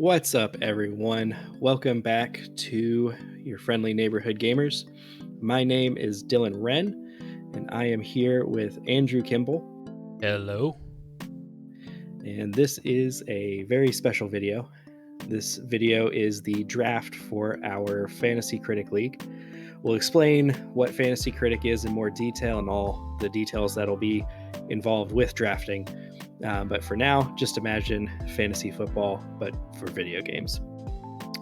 What's up, everyone? Welcome back to your friendly neighborhood gamers. My name is Dylan Wren, and I am here with Andrew Kimball. Hello. And this is a very special video. This video is the draft for our Fantasy Critic League. We'll explain what Fantasy Critic is in more detail and all the details that'll be involved with drafting. But for now, just imagine fantasy football, but for video games.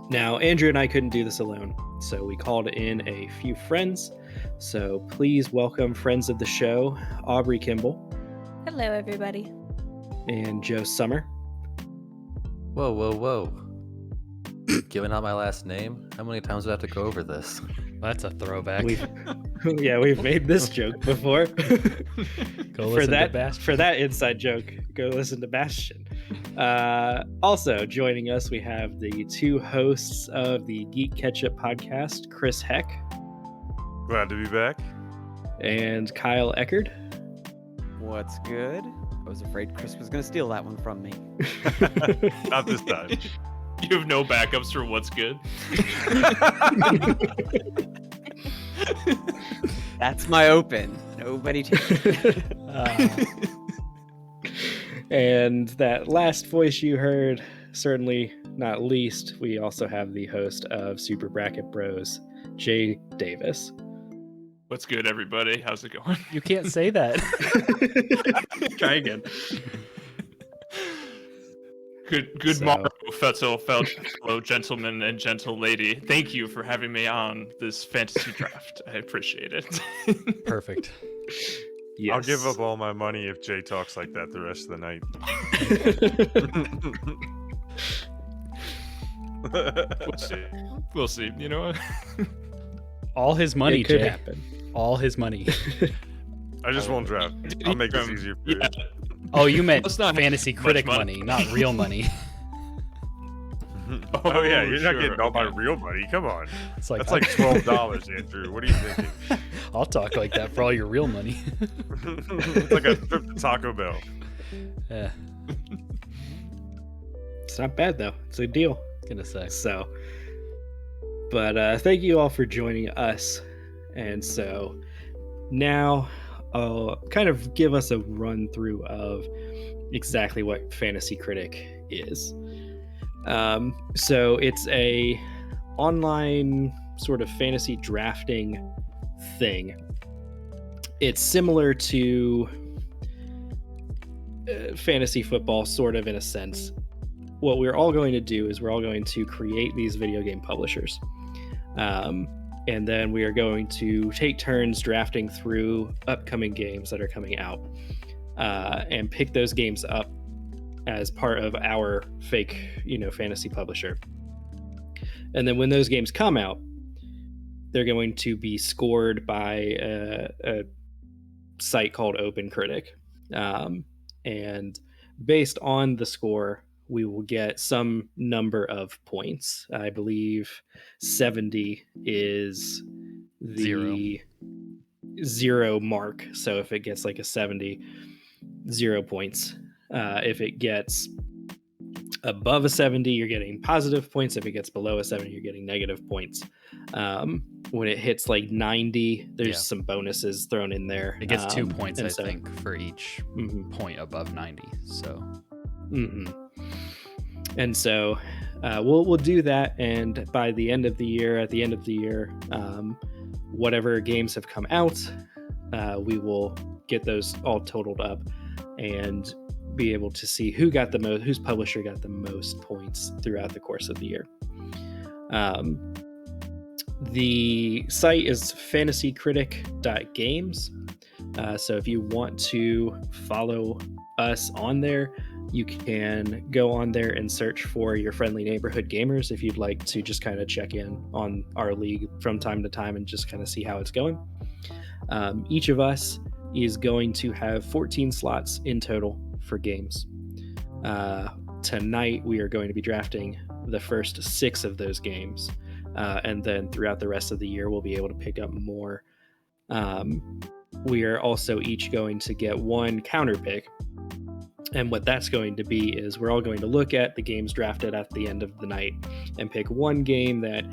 Now, Andrew and I couldn't do this alone, so we called in a few friends. So please welcome friends of the show, Aubrey Kimball. Hello, everybody. And Joe Summer. Whoa. Giving out my last name? How many times do I have to go over this? That's a throwback. We've made this joke before. Go listen to Bastion. For that inside joke, go listen to Bastion. Also joining us, we have the two hosts of the Geek Ketchup podcast, Chris Heck. Glad to be back. And Kyle Eckerd. What's good? I was afraid Chris was going to steal that one from me. Not this time. You have no backups for what's good. That's my open. Nobody takes it. And that last voice you heard, certainly not least, we also have the host of Super Bracket Bros, Jay Davis. What's good, everybody? How's it going? You can't say that. Try again. Good morrow, fellow gentlemen and gentle lady. Thank you for having me on this fantasy draft. I appreciate it. Perfect. Yes. I'll give up all my money if Jay talks like that the rest of the night. We'll see. You know what? All his money, it could Jay. happen. All his money. I just won't draft. I'll make this easier for you. Oh, you meant Let's not fantasy have critic much money, not real money. Oh yeah, you're not sure. getting all my real money. Come on. It's like That's like $12, Andrew. What are you thinking? I'll talk like that for all your real money. It's like a trip to Taco Bell. Yeah, It's not bad, though. It's a deal. gonna say. So, but thank you all for joining us. And so now I'll kind of give us a run through of exactly what Fantasy Critic is. So it's a online sort of fantasy drafting thing. It's similar to fantasy football, sort of, in a sense. What we're all going to do is we're all going to create these video game publishers. And then we are going to take turns drafting through upcoming games that are coming out and pick those games up as part of our fake, fantasy publisher. And then when those games come out, they're going to be scored by a site called Open Critic. And based on the score, we will get some number of points. I believe 70 is the zero mark. So if it gets like a 70, 0 points. If it gets above a 70, you're getting positive points. If it gets below a 70, you're getting negative points. When it hits like 90, there's some bonuses thrown in there. It gets 2 points, I think, for each point above 90. So. And so we'll do that, and by the end of the year, whatever games have come out, we will get those all totaled up and be able to see whose publisher got the most points throughout the course of the year. The site is fantasycritic.games. So if you want to follow us on there, you can go on there and search for your friendly neighborhood gamers if you'd like to just kind of check in on our league from time to time and just kind of see how it's going. Each of us is going to have 14 slots in total for games. Tonight, we are going to be drafting the first 6 of those games. And then throughout the rest of the year, we'll be able to pick up more. We are also each going to get one counter pick. And what that's going to be is we're all going to look at the games drafted at the end of the night and pick one game that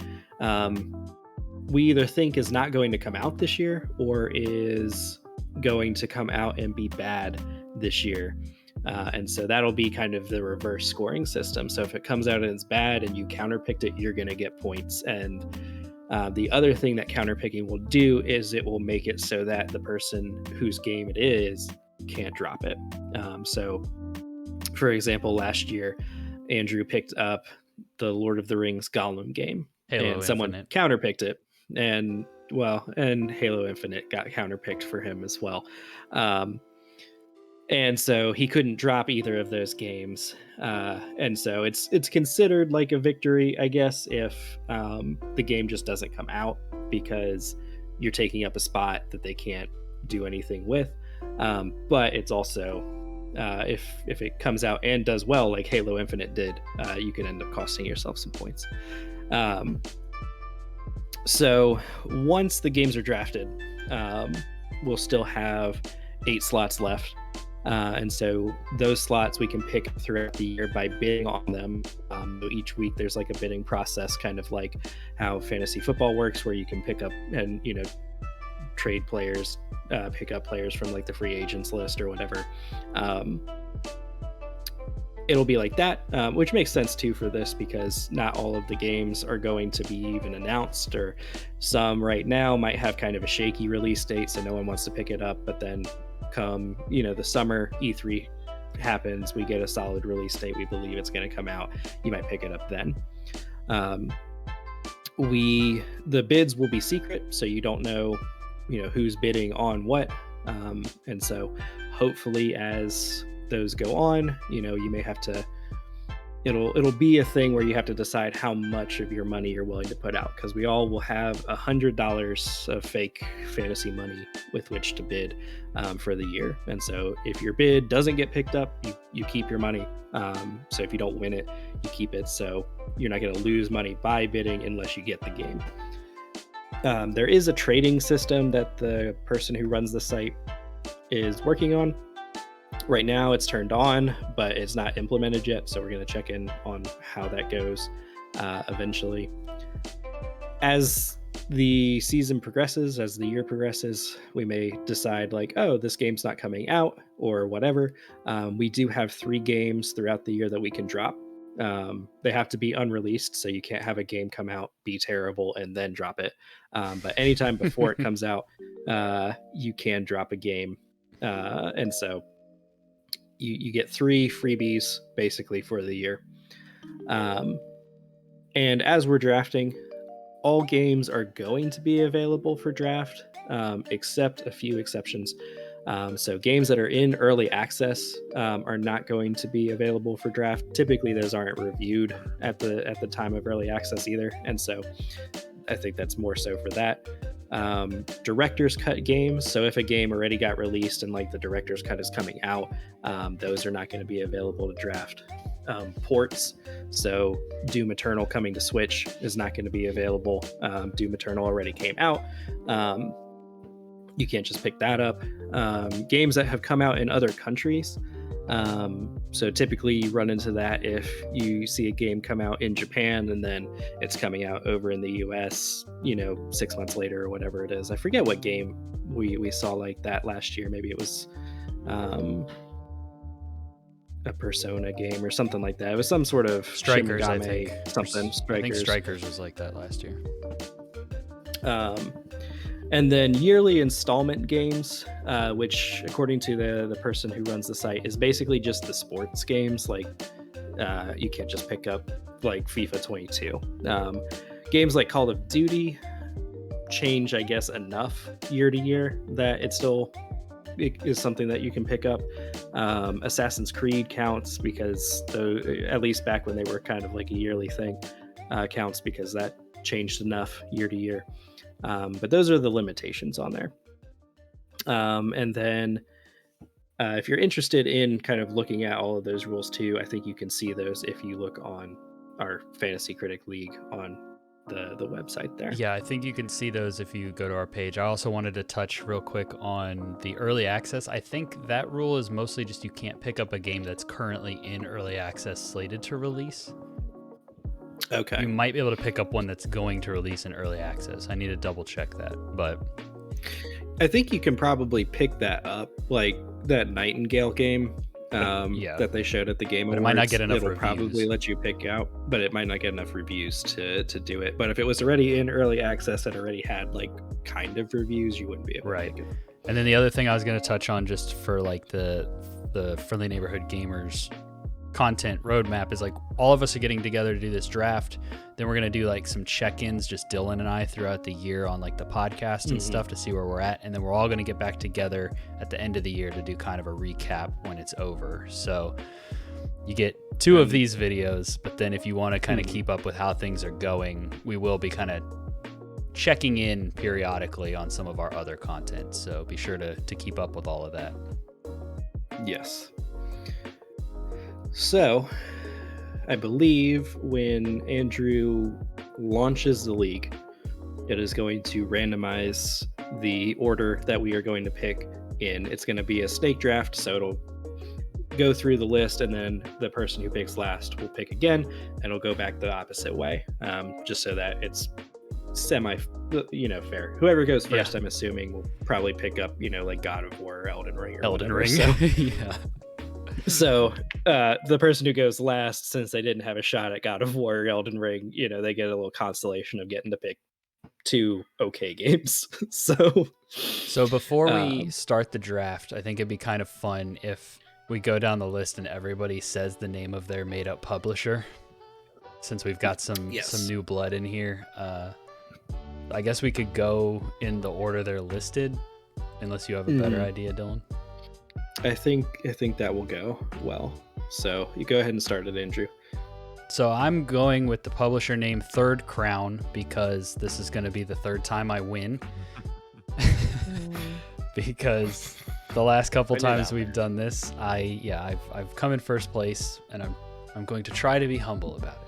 we either think is not going to come out this year or is going to come out and be bad this year. And so that'll be kind of the reverse scoring system. So if it comes out and it's bad and you counterpicked it, you're going to get points. And the other thing that counterpicking will do is it will make it so that the person whose game it is can't drop it. So, for example, last year, Andrew picked up the Lord of the Rings Gollum game, Halo and someone Infinite. counterpicked it. And Halo Infinite got counterpicked for him as well. And so he couldn't drop either of those games. And so it's considered like a victory, I guess, if the game just doesn't come out because you're taking up a spot that they can't do anything with. But it's also, if it comes out and does well, like Halo Infinite did, you can end up costing yourself some points. So once the games are drafted, we'll still have 8 slots left. And so those slots we can pick throughout the year by bidding on them. So each week there's like a bidding process, kind of like how fantasy football works, where you can pick up and, trade players, pick up players from like the free agents list or whatever. It'll be like that, which makes sense too for this, because not all of the games are going to be even announced, or some right now might have kind of a shaky release date, so no one wants to pick it up. But then come, the summer E3 happens, we get a solid release date, we believe it's going to come out, you might pick it up then. The bids will be secret, so you don't know who's bidding on what, and so hopefully as those go on, you may have to, it'll be a thing where you have to decide how much of your money you're willing to put out, because we all will have $100 of fake fantasy money with which to bid for the year. And so if your bid doesn't get picked up, you keep your money. So if you don't win it, you keep it. So you're not going to lose money by bidding unless you get the game. There is a trading system that the person who runs the site is working on. Right now it's turned on, but it's not implemented yet, so we're going to check in on how that goes eventually. As the season progresses, as the year progresses, we may decide like, oh, this game's not coming out or whatever. We do have 3 games throughout the year that we can drop. They have to be unreleased, so you can't have a game come out, be terrible, and then drop it. But anytime before it comes out, you can drop a game. And so you get 3 freebies basically for the year. And as we're drafting, all games are going to be available for draft, except a few exceptions. So games that are in early access are not going to be available for draft. Typically, those aren't reviewed at the time of early access either, and so I think that's more so for that. Director's cut games. So if a game already got released and like the director's cut is coming out, those are not going to be available to draft. Ports. So Doom Eternal coming to Switch is not going to be available. Doom Eternal already came out. You can't just pick that up. Games that have come out in other countries. So typically you run into that if you see a game come out in Japan and then it's coming out over in the US, 6 months later or whatever it is. I forget what game we saw like that last year. Maybe it was a Persona game or something like that. It was some sort of Strikers, I Shin think. something. Strikers. I think Strikers was like that last year. And then yearly installment games, which according to the person who runs the site is basically just the sports games. Like you can't just pick up like FIFA 22. Games like Call of Duty change, I guess, enough year to year that it is something that you can pick up. Assassin's Creed counts because at least back when they were kind of like a yearly thing, counts because that changed enough year to year. But those are the limitations on there. And then if you're interested in kind of looking at all of those rules too, I think you can see those if you look on our Fantasy Critic League on the website there. Yeah, I think you can see those if you go to our page. I also wanted to touch real quick on the early access. I think that rule is mostly just you can't pick up a game that's currently in early access slated to release. Okay. You might be able to pick up one that's going to release in early access. I need to double check that, but I think you can probably pick that up, like that Nightingale game that they showed at the Game Awards. But it might not get enough It'll reviews. probably let you pick out, but it might not get enough reviews to do it. But if it was already in early access and already had like kind of reviews, you wouldn't be able to pick it. And then the other thing I was going to touch on just for like the Friendly Neighborhood Gamers content roadmap is like all of us are getting together to do this draft. Then we're going to do like some check-ins, just Dylan and I throughout the year on like the podcast and stuff to see where we're at. And then we're all going to get back together at the end of the year to do kind of a recap when it's over. So you get 2 of these videos, but then if you want to kind of keep up with how things are going, we will be kind of checking in periodically on some of our other content. So be sure to keep up with all of that. Yes. So, I believe when Andrew launches the league, it is going to randomize the order that we are going to pick in. It's going to be a snake draft, so it'll go through the list, and then the person who picks last will pick again, and it'll go back the opposite way, just so that it's fair. Whoever goes first, I'm assuming, will probably pick up, like God of War or Elden Ring or whatever. So. Yeah. So the person who goes last, since they didn't have a shot at God of War or Elden Ring, they get a little consolation of getting to pick 2 okay games. So before we start the draft, I think it'd be kind of fun if we go down the list and everybody says the name of their made up publisher, since we've got some new blood in here. I guess we could go in the order they're listed, unless you have a better idea, Dylan. I think that will go well. So you go ahead and start it, Andrew. So I'm going with the publisher name Third Crown because this is going to be the 3rd time I win. Because the last couple times we've done this, I've come in first place, and I'm going to try to be humble about it.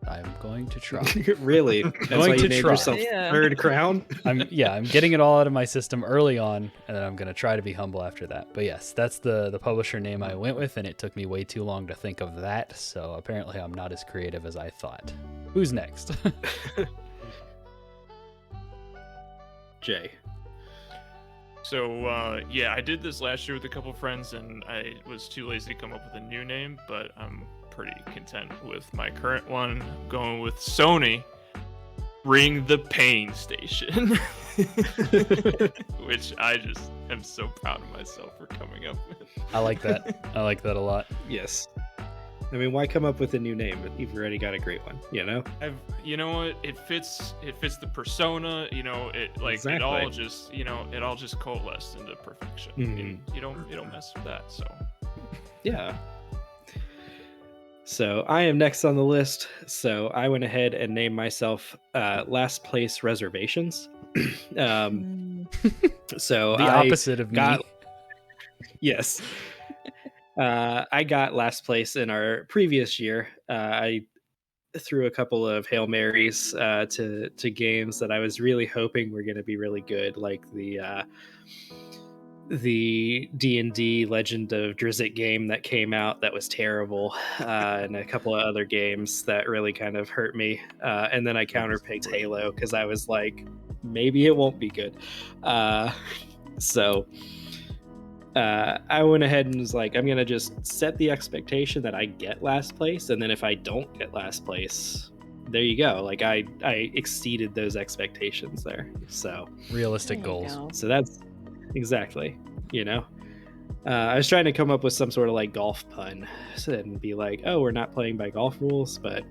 I'm going to try. Really? That's going why you to named try. yourself Third Crown? I'm getting it all out of my system early on, and then I'm going to try to be humble after that. But yes, that's the publisher name I went with, and it took me way too long to think of that, so apparently I'm not as creative as I thought. Who's next? Jay. So, I did this last year with a couple friends, and I was too lazy to come up with a new name, but I'm pretty content with my current one. I'm going with Sony Ring the Pain Station, which I just am so proud of myself for coming up with. I like that. I like that a lot. Yes. I mean, why come up with a new name? You've already got a great one, You know what? It fits the persona, Exactly. it all just, it all just coalesced into perfection. Mm-hmm. You don't mess with that, so. Yeah. So I am next on the list. So I went ahead and named myself Last Place Reservations. So the opposite of me. Yes. I got last place in our previous year. I threw a couple of Hail Marys to games that I was really hoping were going to be really good, like the D&D Legend of Drizzt game that came out that was terrible, and a couple of other games that really kind of hurt me. And then I counterpicked Halo because I was like, maybe it won't be good. So I went ahead and was like, I'm going to just set the expectation that I get last place. And then if I don't get last place, there you go. Like I exceeded those expectations there. So realistic goals. So that's exactly, I was trying to come up with some sort of like golf pun and be like, oh, we're not playing by golf rules, but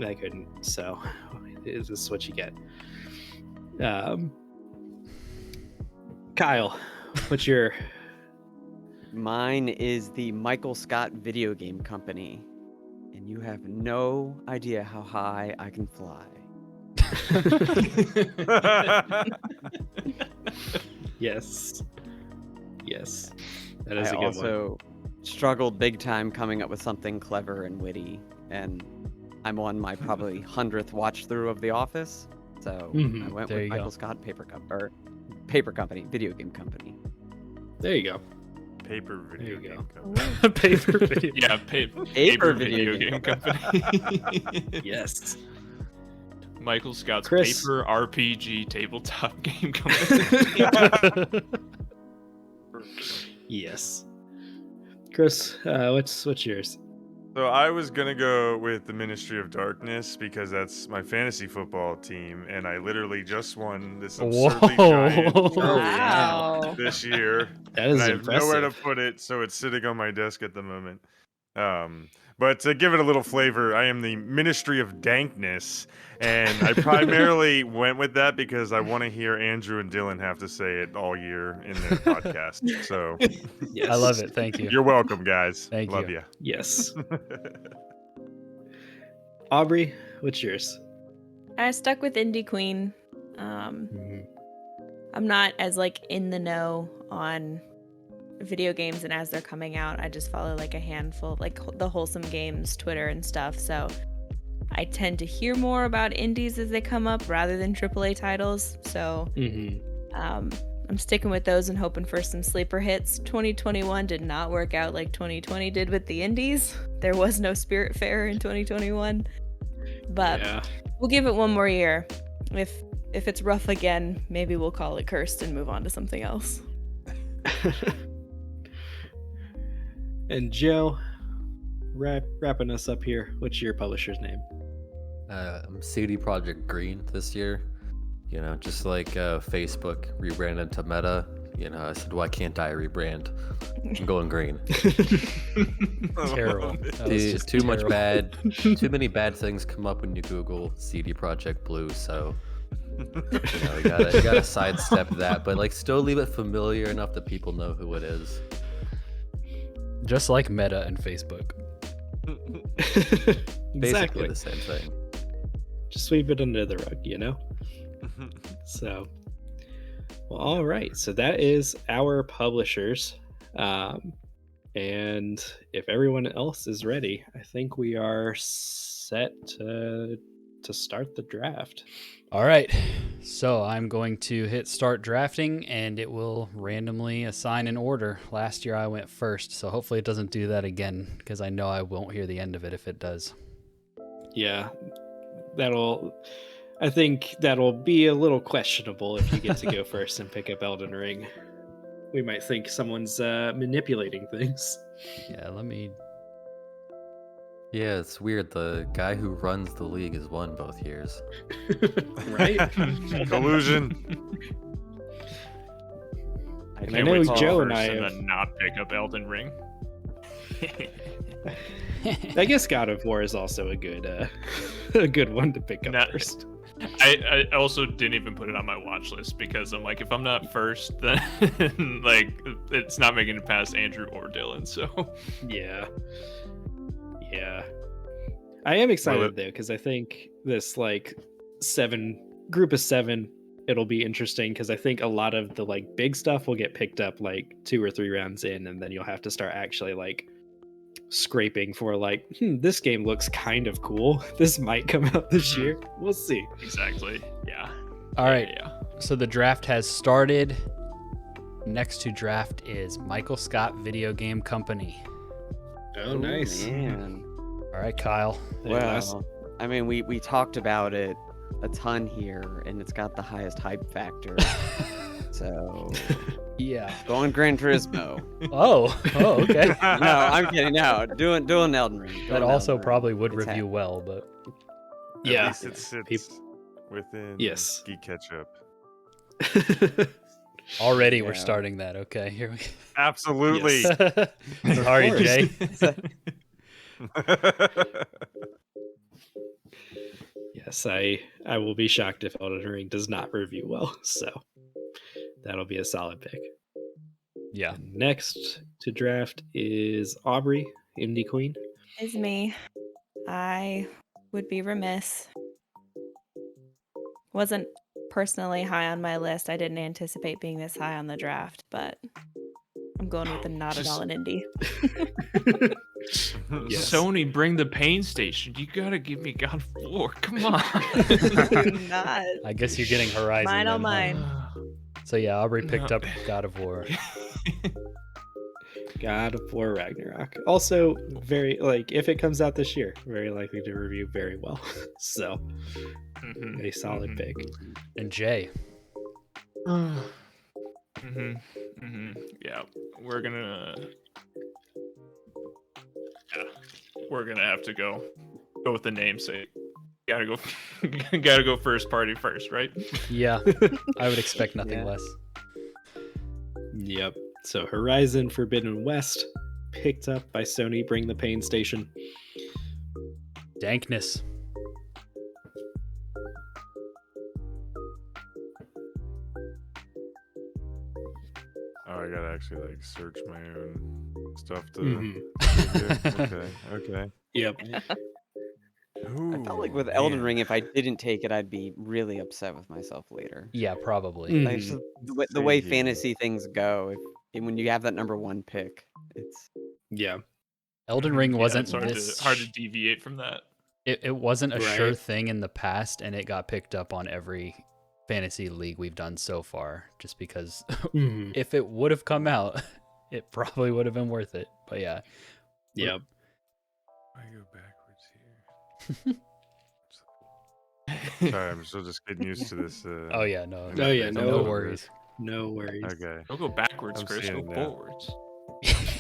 I couldn't. So this is what you get. Kyle, what's your... Mine is the Michael Scott Video Game Company, and you have no idea how high I can fly. Yes. That is I struggled big time coming up with something clever and witty, and I'm on my probably 100th watch through of The Office, so Mhm, I went there with you go. Michael Scott Paper Company, video game company. There you go. Paper video There you game go. company. Paper video. Yeah, paper video video game company. Yes. Michael Scott's Chris. paper RPG tabletop game company. Yes. Chris, what's yours? So I was gonna go with the Ministry of Darkness because that's my fantasy football team, and I literally just won this absurdly giant Whoa. trophy Wow. this year, That and is I have nowhere to impressive. put it, so it's sitting on my desk at the moment. But to give it a little flavor, I am the Ministry of Dankness, and I primarily went with that because I want to hear Andrew and Dylan have to say it all year in their podcast. So Yes. I love it. Thank you. you're welcome, guys. Thank Love you. Yes. Aubrey, what's yours? I stuck with Indie Queen. I'm not as like in the know on video games and as they're coming out. I just follow like a handful, like the Wholesome Games Twitter and stuff. So I tend to hear more about indies as they come up rather than AAA titles. So I'm sticking with those and hoping for some sleeper hits. 2021 did not work out like 2020 did with the indies. There was no Spirit Fair in 2021. But Yeah. we'll give it one more year. If it's rough again, maybe we'll call it cursed and move on to something else. And Joe, wrapping us up here. What's your publisher's name? I'm CD Projekt Green this year. You know, just like Facebook rebranded to Meta. You know, I said, why can't I rebrand? I'm going green. Terrible. That was just Too much terrible. too many bad things come up when you Google CD Projekt Blue. So you know, you gotta sidestep that, but like still leave it familiar enough that people know who it is. Just like Meta and Facebook. Basically Exactly. the same thing. Just sweep it under the rug, you know? So, well, all right. So that is our publishers. And if everyone else is ready, I think we are set to start the draft. All right. So I'm going to hit start drafting and it will randomly assign an order. Last year I went first, so hopefully it doesn't do that again because I know I won't hear the end of it if it does. Yeah, I think that'll be a little questionable if you get to go first and pick up Elden Ring. We might think someone's manipulating things. Yeah, let me... Yeah, it's weird. The guy who runs the league has won both years. Right? Collusion. And I Can't know wait to Joe go and first I and have- then not pick up Elden Ring. I guess God of War is also a good one to pick up Nah. first. I also didn't even put it on my watch list because I'm like, if I'm not first, then like it's not making it past Andrew or Dylan. So Yeah. I am excited though, because I think this like group of seven, it'll be interesting because I think a lot of the like big stuff will get picked up like 2 or 3 rounds in, and then you'll have to start actually like scraping for like, this game looks kind of cool. This might come out this year. We'll see. exactly, yeah. All right. Yeah. So the draft has started. Next to draft is Michael Scott Video Game Company. Oh, nice. Man. All right, Kyle. Well, I mean, we talked about it a ton here, and it's got the highest hype factor. So, Yeah. going Gran Turismo. Oh, okay. No, I'm kidding. No, doing Elden Ring. That Doing also Elden Ring. probably would It's review well, but At Yeah. least it sits People- within Yes. Geek Ketchup. already we're Yeah. starting that. Okay, here we Absolutely. go. Sorry, course. Jay. Yes, I will be shocked if Elden Ring does not review well. So that'll be a solid pick. Yeah. Next to draft is Aubrey, Indie Queen. Is me. I would be remiss. Wasn't personally high on my list. I didn't anticipate being this high on the draft, but I'm going with the not at all an indie. Yes. Sony, bring the pain station. You gotta give me God of War. Come on. Do not. I guess you're getting Horizon. Mine then, on huh? mine. So yeah, Aubrey picked No. up God of War. God of War Ragnarok. Also, very like if it comes out this year, very likely to review very well. So, Mhm, a solid mhm. pick. And Jay. Yeah, we're gonna have to go with the namesake. Gotta go first party first, right? Yeah, I would expect nothing Yeah. less. Yep. So Horizon Forbidden West, picked up by Sony. Bring the pain station. Dankness. Oh, I gotta actually like search my own stuff to. Mhm. Okay. Yep. I felt like Ooh, with Elden man. Ring, if I didn't take it, I'd be really upset with myself later. Yeah, probably. Mhm. Like just the way See. fantasy things go, and when you have that number one pick, it's Yeah. Elden Ring Yeah, wasn't it's hard this. to deviate from that. It wasn't a sure Right. thing in the past, and it got picked up on every fantasy league we've done so far. Just because Mhm. if it would have come out, it probably would have been worth it. But yeah, Yep. I go backwards here. Sorry, I'm still just getting used to this. oh yeah, no, Oh, yeah, no, no worries. No worries. Okay. Don't go backwards, I'm Chris. Go seeing that. forwards.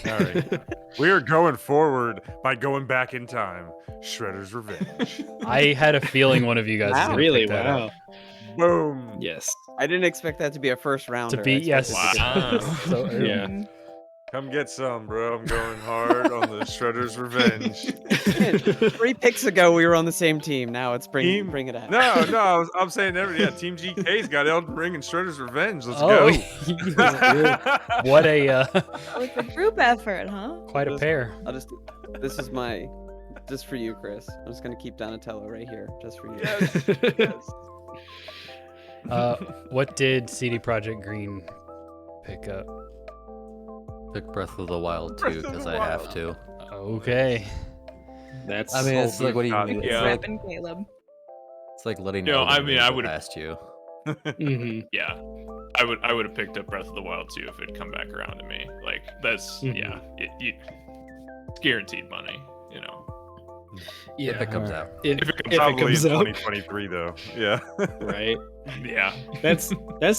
All right. We are going forward by going back in time. Shredder's Revenge. I had a feeling one of you guys was Wow. gonna Really? pick that Wow. up. Boom. Yes. I didn't expect that to be a first rounder. To be I expected yes, Wow. so early. Yeah. Come get some, bro. I'm going hard on the Shredder's Revenge. 3 picks ago, we were on the same team. Now it's bring it out. No, I'm saying Team GK's got Elden Ring and Shredder's Revenge. Let's Oh, go. what a Oh, it's a group effort, huh? quite a pair. I'll just. This is just for you, Chris. I'm just gonna keep Donatello right here, just for you. Yes. What did CD Projekt Green pick up? Pick Breath of the Wild Breath too, of the because I have to. Okay. That's. I mean, it's Oh, like what do you God, mean? yeah. Rep and Caleb. It's like letting. No, I Elden mean, Ring I go would've- past you. Mhm. Yeah, I would have picked up Breath of the Wild too if it'd come back around to me. Like that's Mhm. yeah, it's guaranteed money. You know, Yeah. If it comes out. If it If probably comes in out, 2023 though. Yeah. right? yeah. That's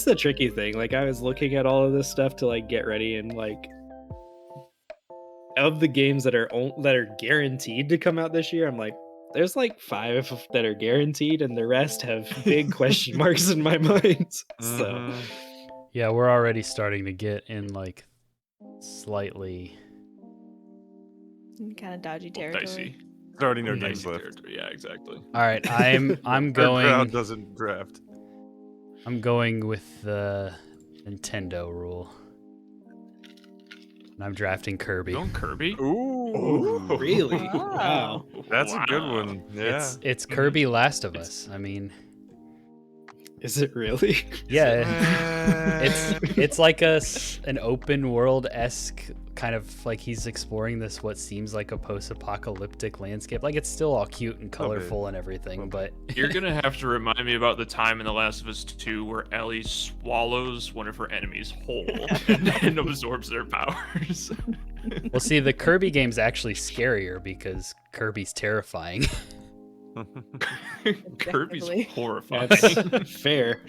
the tricky thing. Like I was looking at all of this stuff to like get ready, and like of the games that are guaranteed to come out this year, I'm like, there's like 5 that are guaranteed, and the rest have big question marks in my mind. So Mhm. Yeah, we're already starting to get in like slightly. Kind of dodgy territory. Dicey. There's already no Dicey games left. Territory. Yeah, exactly. All right, I'm Our crowd going. doesn't draft. I'm going with the Nintendo rule. And I'm drafting Kirby. Going Kirby. Ooh. really, Wow. wow. That's a good Wow. one. Yeah. It's Kirby Last of Us. I mean, Is it really? yeah, Uh, it's like an open world esque kind of like he's exploring this what seems like a post-apocalyptic landscape. Like it's still all cute and colorful and everything, but You're gonna have to remind me about the time in The Last of Us 2 where Ellie swallows one of her enemies whole and then absorbs their powers. well, see, the Kirby game's actually scarier because Kirby's terrifying. Kirby's Exactly. horrifying. That's fair.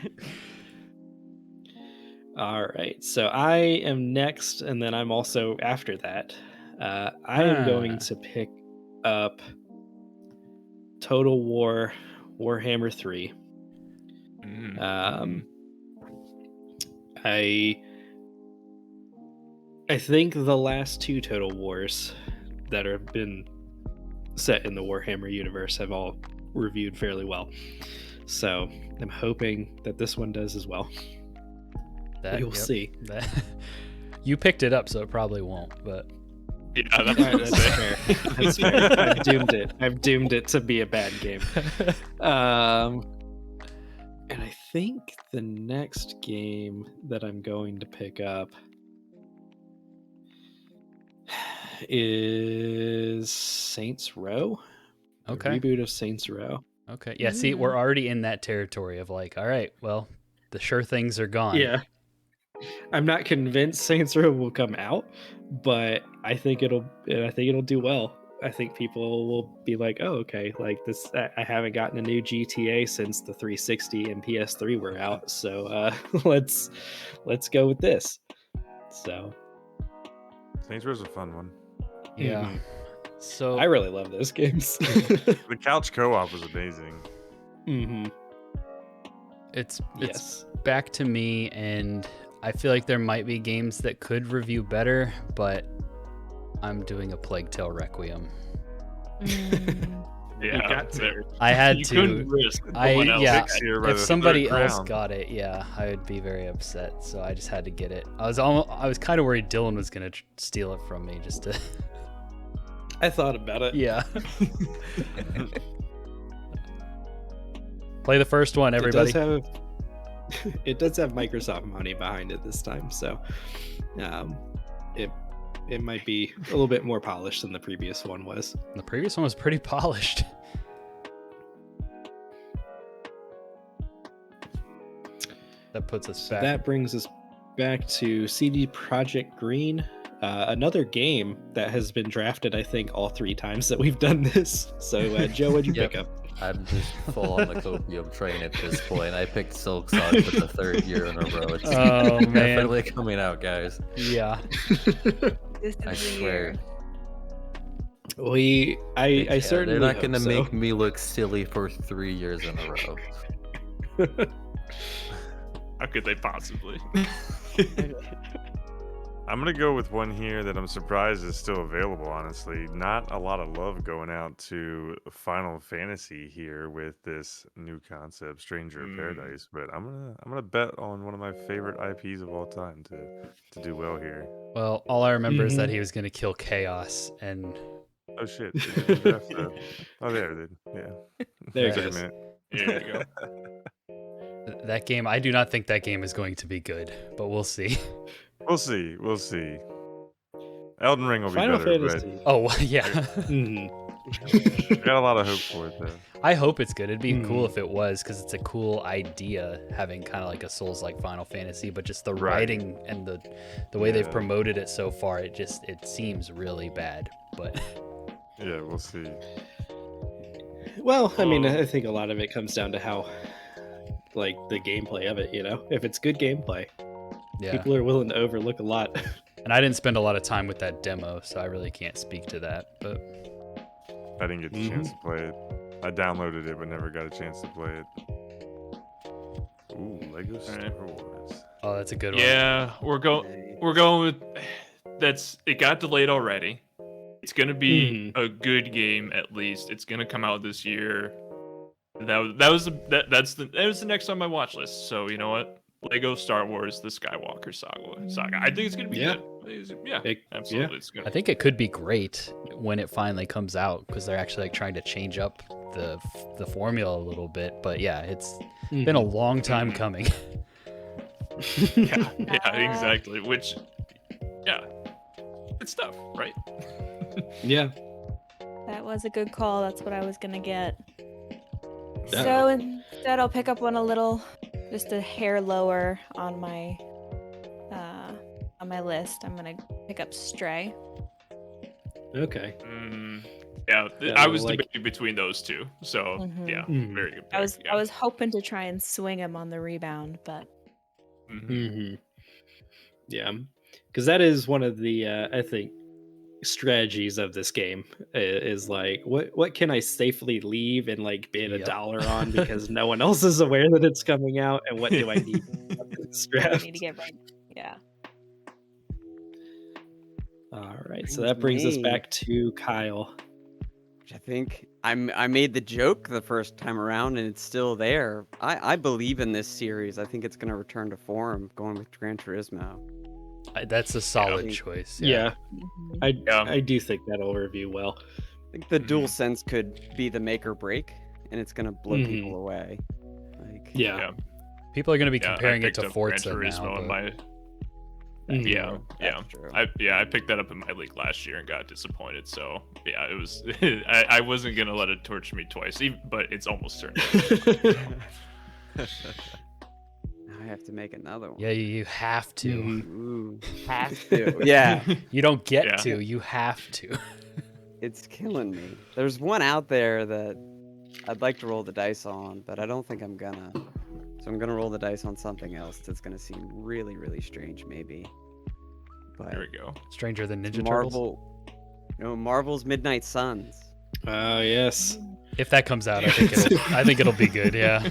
All right, so I am next, and then I'm also after that. I am going to pick up Total War Warhammer 3. Mm. I think the last 2 Total Wars that have been set in the Warhammer universe have all reviewed fairly well. So I'm hoping that this one does as well. That, You'll yep, see. that- you picked it up, so it probably won't. But Yeah, that's Alright, what I'm that's saying. fair. That's fair. I've doomed it. I've doomed it to be a bad game. And I think the next game that I'm going to pick up is Saints Row. A Okay. reboot of Saints Row. Okay. Yeah, see, we're already in that territory of like, all right, well, the sure things are gone. Yeah. I'm not convinced Saints Row will come out, but I think it'll do well. I think people will be like, "Oh, okay, like this I haven't gotten a new GTA since the 360 and PS3 were out, so let's go with this." So, Saints Row's a fun one. Yeah. Mhm. So I really love those games. The couch co-op was amazing. Mhm. it's Yes. back to me, and I feel like there might be games that could review better, but I'm doing a Plague Tale Requiem. Yeah, got to. there. I had You to. couldn't risk someone else. Yeah. Picks here by If the somebody third else round. got it, yeah, I would be very upset. So I just had to get it. I was kind of worried Dylan was gonna steal it from me, just to. I thought about it. Yeah. Play the first one, everybody. It does have Microsoft money behind it this time, so it might be a little bit more polished than the previous one was. The previous one was pretty polished. That puts us back. That brings us back to CD Projekt Green, another game that has been drafted, I think, all 3 times that we've done this. So, Joe, what'd you Yep. pick up? I'm just full on the copium train at this point. I picked Silk Song for the 3rd year in a row. It's Oh, man. definitely coming out, guys. Yeah. This I is the swear. year. I certainly They're not gonna hope make so. me look silly for 3 years in a row. How could they possibly? I'm gonna go with one here that I'm surprised is still available. Honestly, not a lot of love going out to Final Fantasy here with this new concept, Stranger of Paradise. But I'm gonna bet on one of my favorite IPs of all time to do well here. Well, all I remember is that Mhm. he was gonna kill Chaos, and Oh shit! They didn't draft that. Oh, there it did. Yeah. There it Took a goes. minute. There you go. that game, I do not think that game is going to be good, but we'll see. We'll see. We'll see. Elden Ring will be Final better, Fantasy. Oh, yeah. Mhm. but I got a lot of hope for it though. I hope it's good. It'd be cool Hmm. if it was, because it's a cool idea having kind of like a Souls-like Final Fantasy, but just the Right. writing and the way they've Yeah. promoted it so far, it seems really bad. But Yeah, we'll see. Well, I mean, I think a lot of it comes down to how, like, the gameplay of it. If it's good gameplay, yeah, people are willing to overlook a lot. and I didn't spend a lot of time with that demo, so I really can't speak to that. But I didn't get the chance to play it. I downloaded it, but never got a chance to play it. Ooh, Lego Star Wars. oh, that's a good one. Yeah, we're going with it got delayed already. It's gonna be a good game at least. It's gonna come out this year. That was the next on my watch list. So you know what? Lego Star Wars: The Skywalker Saga. I think it's gonna be Yeah. good. Yeah, It- absolutely. yeah. It's good. I think it could be great when it finally comes out, because they're actually like trying to change up the formula a little bit. But yeah, it's been a long time coming. Yeah, exactly. Which, yeah, it's stuff, right? Yeah. That was a good call. That's what I was gonna get. Yeah. So instead, I'll pick up one just a hair lower on my list. I'm gonna pick up Stray. Okay. Yeah, Yeah, I was like- debating between those two. So Mhm. yeah, Mhm. very good. I was pick, yeah. I was hoping to try and swing him on the rebound, but Mhm. Yeah, because that is one of the I think strategies of this game is like what can I safely leave and like bid Yep. $1 on because no one else is aware that it's coming out, and what do I need for this I draft? need to get right. Yeah. All right, so that brings us back to Kyle. Which I think I made the joke the first time around, and it's still there. I believe in this series. I think it's going to return to form, going with Gran Turismo. That's a solid Yeah. choice. Yeah, Mhm. I do think that'll review well. I think the dual sense could be the make or break, and it's going to blow Mhm. people away. Like, Yeah. Yeah. People are going to be Yeah, I comparing it picked to up Gran Forza Turismo now. in but- Yeah, yeah. That's true. I picked that up in my league last year and got disappointed. So yeah, it was. I wasn't gonna let it torture me twice, but it's almost certainly. Now I have to make another one. Yeah, you have to. Ooh, have to. Yeah, You don't get Yeah. to. You have to. it's killing me. There's one out there that I'd like to roll the dice on, but I don't think I'm gonna. So I'm gonna roll the dice on something else that's gonna seem really, really strange, maybe. But There we go. Stranger than Ninja Turtles. Marvel's Midnight Suns. Oh yes. If that comes out, I think it'll be good. Yeah.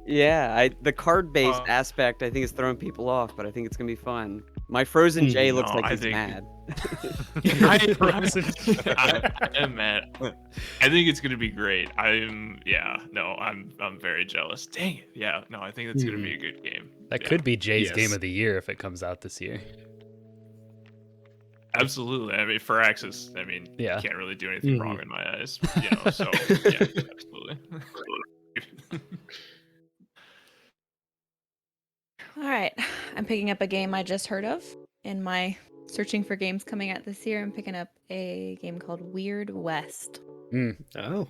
Yeah, the card-based Uh, aspect I think is throwing people off, but I think it's gonna be fun. My Frozen J looks No, like I he's think- mad. I am mad. I think it's gonna be great. I'm very jealous. Dang it. Yeah, no, I think it's gonna be a good game. That Yeah, could be Jay's Yes. game of the year if it comes out this year. absolutely. I mean, for Axis, Yeah. you can't really do anything Mhm. wrong in my eyes. So yeah, absolutely. All right, I'm picking up a game I just heard of in my searching for games coming out this year. I'm picking up a game called Weird West. Oh,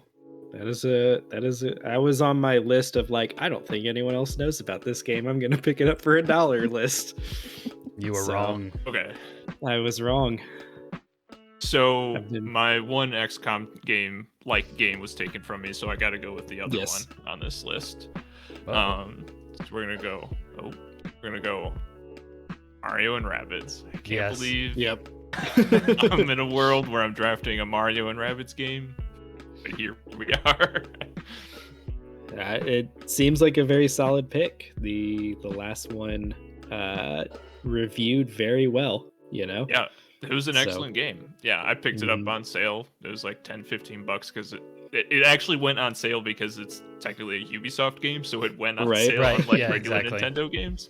that is a. I was on my list of like, I don't think anyone else knows about this game. I'm gonna pick it up for $1 list. You were So- wrong. Okay. I was wrong. So I've been- my one XCOM game was taken from me, so I got to go with the other Yes. one on this list. Uh-oh. So we're gonna go. Mario and Rabbids. I can't Yes. believe Yep. I'm in a world where I'm drafting a Mario and Rabbids game, but here we are. It seems like a very solid pick. The last one reviewed very well. Yeah, it was an So- excellent game. Yeah, I picked it up Mhm. on sale. It was like $10-15 because it actually went on sale because it's technically a Ubisoft game, so it went on Right. sale Right, on like yeah, regular exactly. Nintendo games.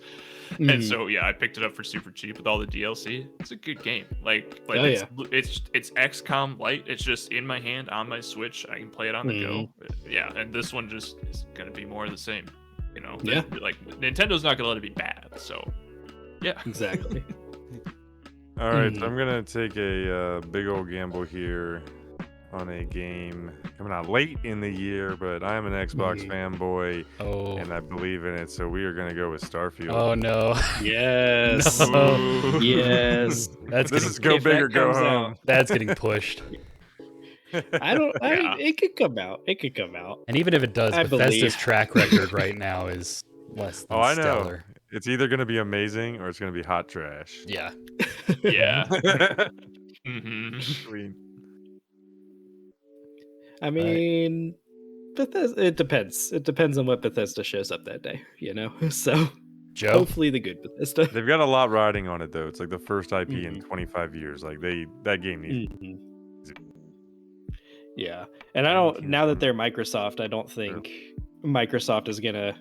Mhm. And so yeah, I picked it up for super cheap with all the DLC. It's a good game. Like Oh, it's XCOM light. It's just in my hand on my Switch. I can play it on the go. Yeah, and this one just is gonna be more of the same. Yeah. Like Nintendo's not gonna let it be bad. So yeah. Exactly. All right, Mhm. so I'm gonna take a big old gamble here on a game coming out late in the year, but I am an Xbox fanboy Oh. and I believe in it, so we are gonna go with Starfield. Oh no. Yes. No. Yes. That's This getting is go If big that or go comes home. that's getting pushed. I don't. Yeah. It could come out. It could come out. And even if it does, I Bethesda's believe. track record right now is less than Oh, I know. stellar. It's either gonna be amazing or it's gonna be hot trash. Yeah. Yeah. hmm Sweet. I mean, Bethesda. It depends. It depends on what Bethesda shows up that day. So Joe. hopefully the good Bethesda. They've got a lot riding on it though. It's like the first IP in Mhm. 25 years. Like that game needs. Mhm. Yeah, and I Yeah, don't. King's Now that Come. they're Microsoft, I don't think Microsoft is gonna.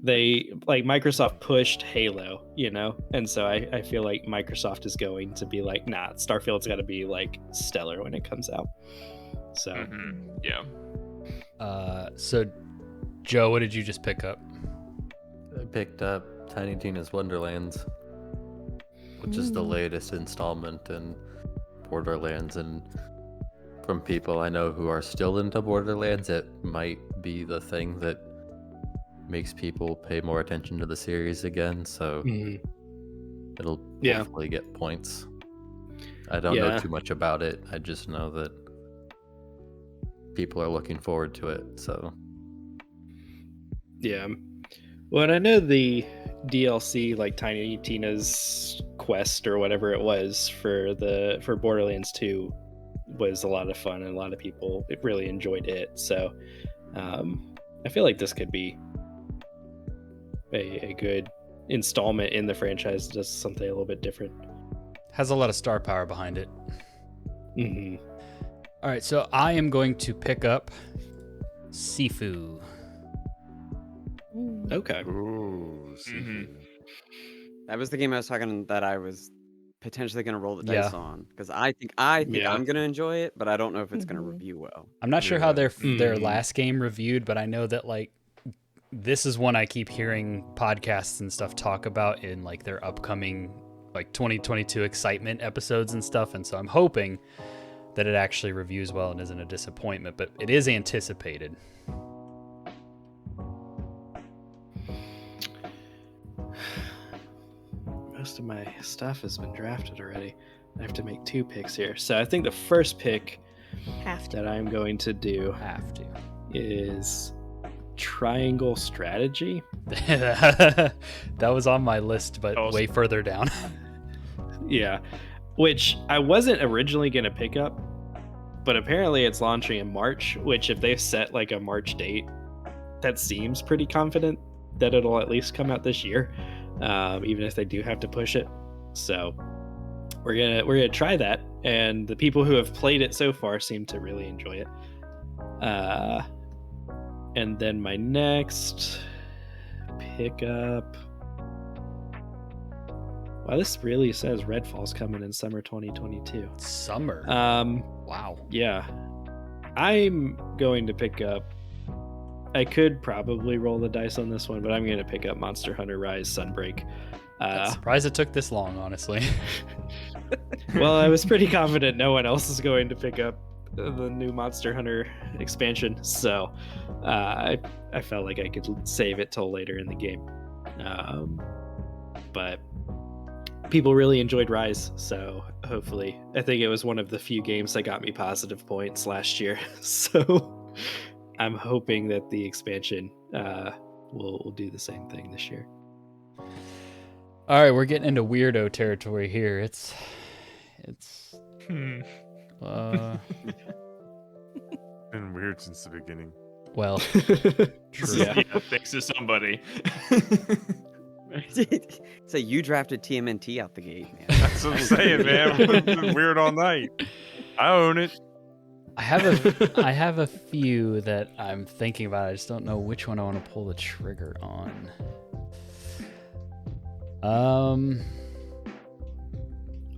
Microsoft pushed Halo, and so I feel like Microsoft is going to be like, nah, Starfield's got to be like stellar when it comes out. So Yeah. So Joe, what did you just pick up? I picked up Tiny Tina's Wonderlands, which is the latest installment in Borderlands, and from people I know who are still into Borderlands, it might be the thing that makes people pay more attention to the series again, so it'll Yeah. hopefully get points. I don't know Yeah. too much about it. I just know that people are looking forward to it, so yeah. Well, and I know the DLC, like Tiny Tina's Quest or whatever it was for Borderlands 2, was a lot of fun, and a lot of people really enjoyed it. So I feel like this could be a good installment in the franchise. Does something a little bit different. Has a lot of star power behind it. Mm-hmm. All right, so I am going to pick up Sifu. Okay. Ooh. Mhm. That was the game I was talking that I was potentially going to roll the Yeah. dice on because I think Yeah. I'm going to enjoy it, but I don't know if it's going to Mhm. review well. I'm not sure how their Mhm. last game reviewed, but I know that like this is one I keep hearing podcasts and stuff talk about in like their upcoming like 2022 excitement episodes and stuff, and so I'm hoping that it actually reviews well and isn't a disappointment, but it is anticipated. Most of my stuff has been drafted already. I have to make 2 picks here. So I think the first pick Have to. that I'm going to do Have to. is Triangle Strategy. That was on my list, but Awesome. way further down. Yeah, which I wasn't originally going to pick up, but apparently it's launching in March, which if they've set like a March date, that seems pretty confident that it'll at least come out this year, even if they do have to push it. So we're gonna try that, and the people who have played it so far seem to really enjoy it. And then my next pickup. Wow, this really says Redfall's coming in summer 2022. Summer. Wow. Yeah. I'm going to pick up. I could probably roll the dice on this one, but I'm going to pick up Monster Hunter Rise Sunbreak. I'm surprised it took this long, honestly. Well, I was pretty confident no one else is going to pick up the new Monster Hunter expansion, so I felt like I could save it till later in the game. But people really enjoyed Rise, so hopefully, I think it was one of the few games that got me positive points last year. So I'm hoping that the expansion will do the same thing this year. All right, we're getting into weirdo territory here. It's Been weird since the beginning. well, true. Yeah. Yeah, thanks to somebody. So you drafted TMNT out the gate, man. That's what I'm saying, man. It's been weird all night. I own it. I have a few that I'm thinking about. I just don't know which one I want to pull the trigger on.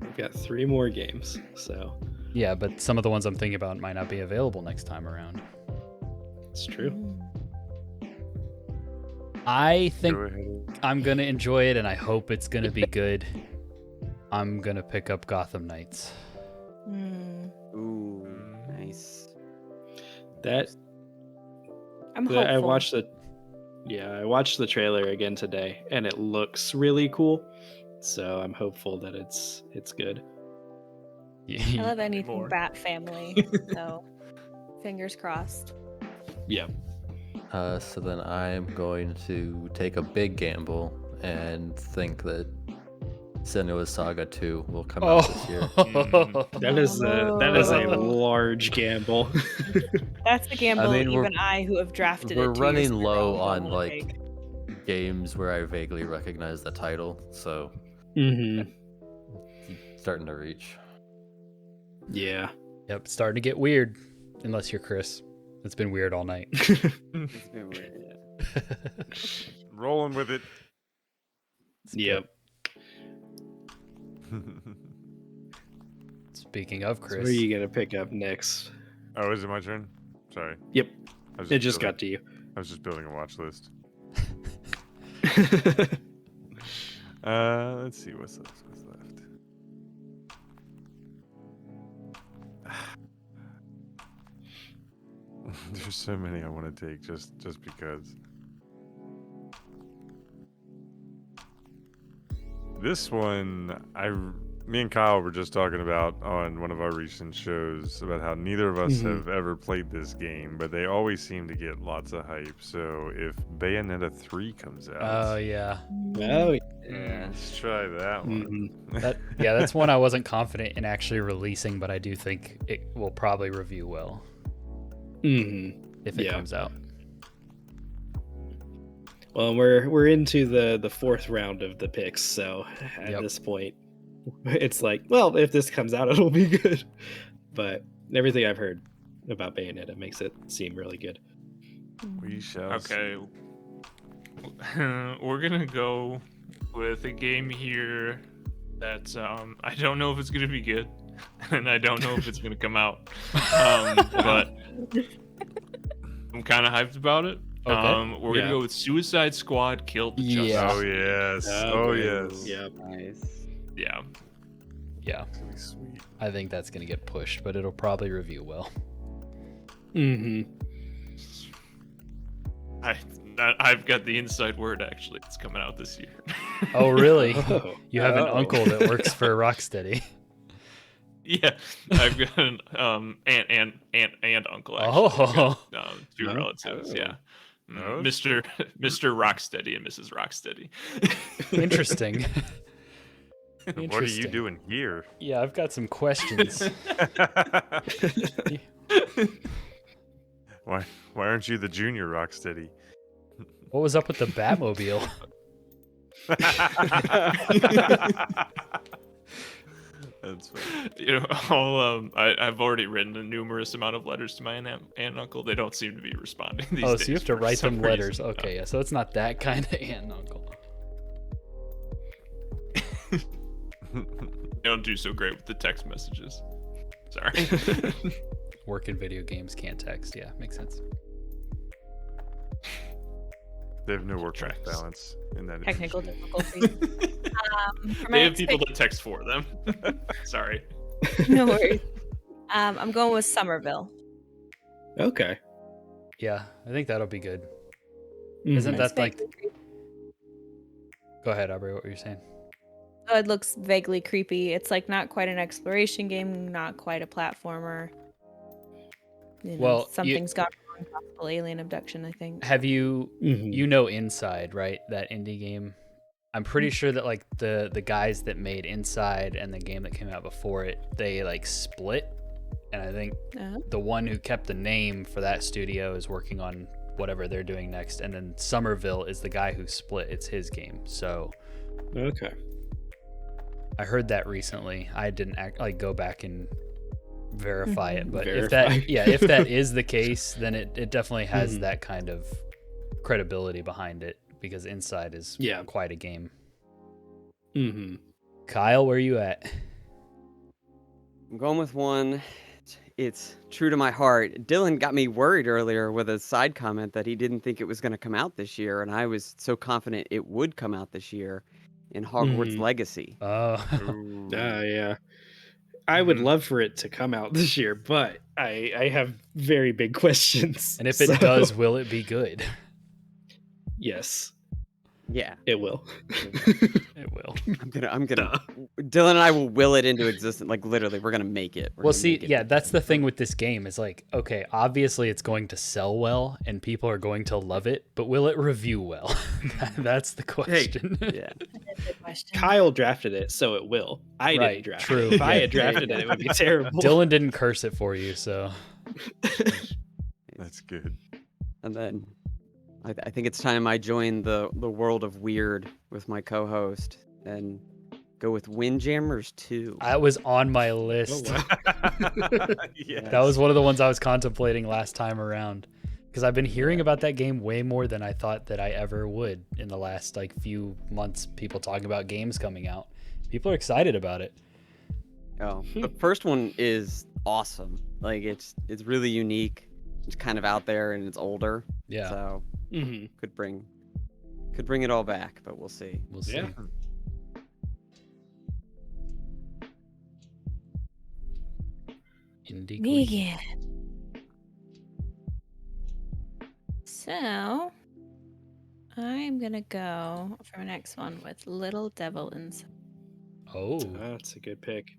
We've got 3 more games, so Yeah, but some of the ones I'm thinking about might not be available next time around. it's true. I think Go ahead. I'm gonna enjoy it, and I hope it's gonna be good. I'm gonna pick up Gotham Knights. Ooh, nice. That I'm hopeful. I watched the trailer again today, and it looks really cool. So I'm hopeful that it's good. I love anything More. Bat Family, so fingers crossed. Yeah. So then I'm going to take a big gamble and think that Senua's Saga 2 will come out this year. That is a large gamble. That's the gamble mean, we're- even I, who have drafted We're it 2 running years in a row, low don't on wanna like take. games where I vaguely recognize the title, so Mm-hmm. starting to reach. Yeah. Yep, starting to get weird. Unless you're Chris. It's been weird all night. It's been weird. Rolling with it. Yep. Speaking of So Chris, what are you gonna pick up next? Oh, is it my turn? Sorry. Yep. I was It just building- got to you. I was just building a watch list. Mm-hmm. Let's see what's left. There's so many I want to take just because. This one, me and Kyle were just talking about on one of our recent shows about how neither of us Mhm. have ever played this game, but they always seem to get lots of hype. So if Bayonetta 3 comes out, oh yeah, Oh, let's try that one. mhm. that's one I wasn't confident in actually releasing, but I do think it will probably review well Mhm. if it Yeah. comes out. Well, we're into the 4th round of the picks, so at Yep. this point, it's like, well, if this comes out, it'll be good. But everything I've heard about Bayonetta makes it seem really good. We shall. Okay. We're gonna go with a game here that I don't know if it's gonna be good, and I don't know if it's gonna come out. But I'm kind of hyped about it. Okay. We're Yeah. gonna go with Suicide Squad: Kill the Justice. Yeah. Oh yes. Oh yes. Yep. Nice. Yeah. Yeah, Sweet. I think that's gonna get pushed, but it'll probably review well. Mm-hmm. I've got the inside word, actually. It's coming out this year. Oh, really? Oh. You have an Oh. uncle that works for Rocksteady. Yeah, I've got an aunt and uncle, actually. I've got, two Oh. relatives, yeah. Oh. Mr. Rocksteady and Mrs. Rocksteady. Interesting. What are you doing here? Yeah, I've got some questions. Why aren't you the junior Rocksteady? What was up with the Batmobile? That's funny. You know, I've already written a numerous amount of letters to my aunt and uncle. They don't seem to be responding these Oh, days. so you have to for write some them letters. reason. Okay, yeah, so it's not that kind of aunt and uncle. They don't do so great with the text messages. Sorry. Work in video games, can't text. Yeah, makes sense. They have no work-life Tracks. balance in that. Technical industry. difficulties. For my They have next people pick- that text for them. Sorry. No worries. I'm going with Somerville. Okay. Yeah, I think that'll be good. Mhm. Isn't It's that like? vaguely creepy. Go ahead, Aubrey. What were you saying? Oh, it looks vaguely creepy. It's like not quite an exploration game, not quite a platformer. You know, Well, something's gone wrong. Possible alien abduction, I think. Have you Mhm. you know Inside, right? That indie game. I'm pretty sure that like the guys that made Inside and the game that came out before it, they like split. And I think the one who kept the name for that studio is working on whatever they're doing next. And then Somerville is the guy who split. It's his game. So Okay. I heard that recently. I didn't go back and verify it, but if Verify. if that is the case, then it definitely has Mhm. that kind of credibility behind it because Inside is Yeah. quite a game. Mm-hmm. Kyle, where are you at? I'm going with one. It's true to my heart. Dylan got me worried earlier with a side comment that he didn't think it was going to come out this year, and I was so confident it would come out this year in Hogwarts Mhm. Legacy. Oh, Ooh. Yeah. I would Mhm. love for it to come out this year, but I have very big questions. and if it so- does, will it be good? yes, Yeah, it will. It will. I'm gonna. Dylan and I will will it into existence. Like literally, we're gonna make it. We're Well, gonna see, make it. yeah, that's the thing with this game is like, okay, obviously it's going to sell well and people are going to love it, but will it review well? That's the question. Yeah. That's a good question. Kyle drafted it, so it will. I Right, didn't draft true. it. If I Yeah. had drafted it, it would be terrible. Dylan didn't curse it for you, so That's good. And then I think it's time I join the world of weird with my co-host and go with Windjammers 2. that was on my Oh, list. wow. Yes. That was one of the ones I was contemplating last time around because I've been hearing about that game way more than I thought that I ever would in the last like few months. People talking about games coming out. People are excited about it. Oh, the first one is awesome. Like it's really unique. It's kind of out there and it's older. Yeah, So hmm could bring it all back, but we'll see. we'll see. Yeah. Indie Me Queen. again. So I'm gonna go for my next one with Little Devil Inside. Oh, That's a good pick.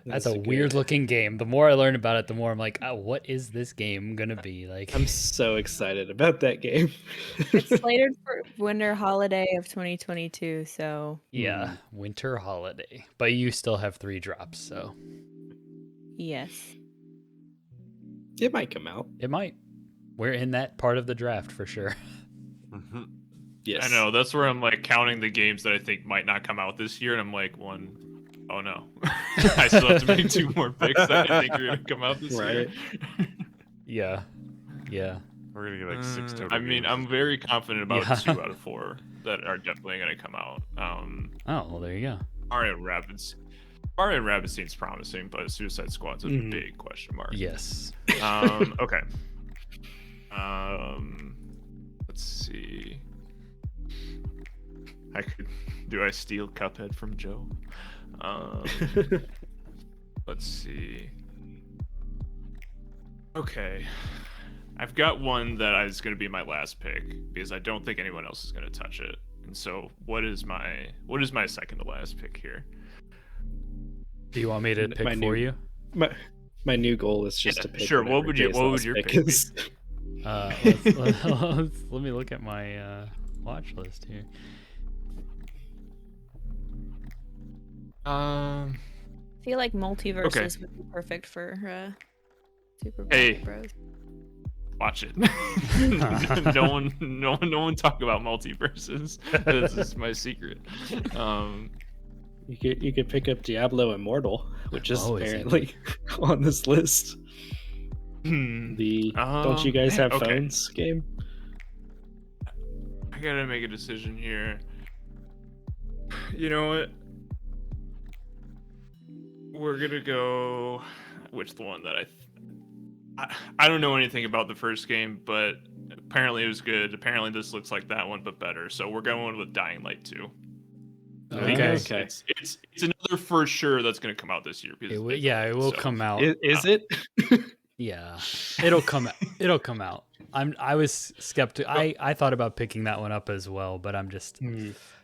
that's a weird looking game. The more I learn about it, the more I'm like, oh, what is this game gonna be like? I'm so excited about that game. It's slated for winter holiday of 2022, so Yeah, winter holiday. But you still have 3 drops, so yes. It might come out. it might. We're in that part of the draft for sure. Mhm. Yes. I know. That's where I'm like counting the games that I think might not come out this year, and I'm like, oh no, I still have to make 2 more picks that I think are gonna come out this Right. Yeah. Yeah. We're gonna get like 6 total. I mean, games. I'm very confident about Yeah. 2 out of 4 that are definitely gonna come out. Oh, well, there you go. Mario and Rabbids seems promising, but Suicide Squad's a Mhm. big question mark. Yes. Okay. Let's see. Do I steal Cuphead from Joe? Let's see. Okay. I've got one that is going to be my last pick because I don't think anyone else is going to touch it. And so, what is my second to last pick here? Do you want me to pick for you? My new goal is just to pick. Sure. What would your pick be? Let me look at my watch list here. I feel like multiverses would be perfect for Super Hey. Mario Bros. Watch it. no one talk about multiverses. This is my secret. You could pick up Diablo Immortal, which is Oh, is it? apparently on this list. The don't you guys have okay. phones game? I gotta make a decision here. You know what? We're gonna go. Which the one that I don't know anything about the first game, but apparently it was good. Apparently this looks like that one, but better. So we're going with Dying Light 2. Because Okay. It's another for sure that's gonna come out this year. Because It will come out. Is it? Yeah, it'll come out. It'll come out. I was skeptical. I thought about picking that one up as well, but I'm just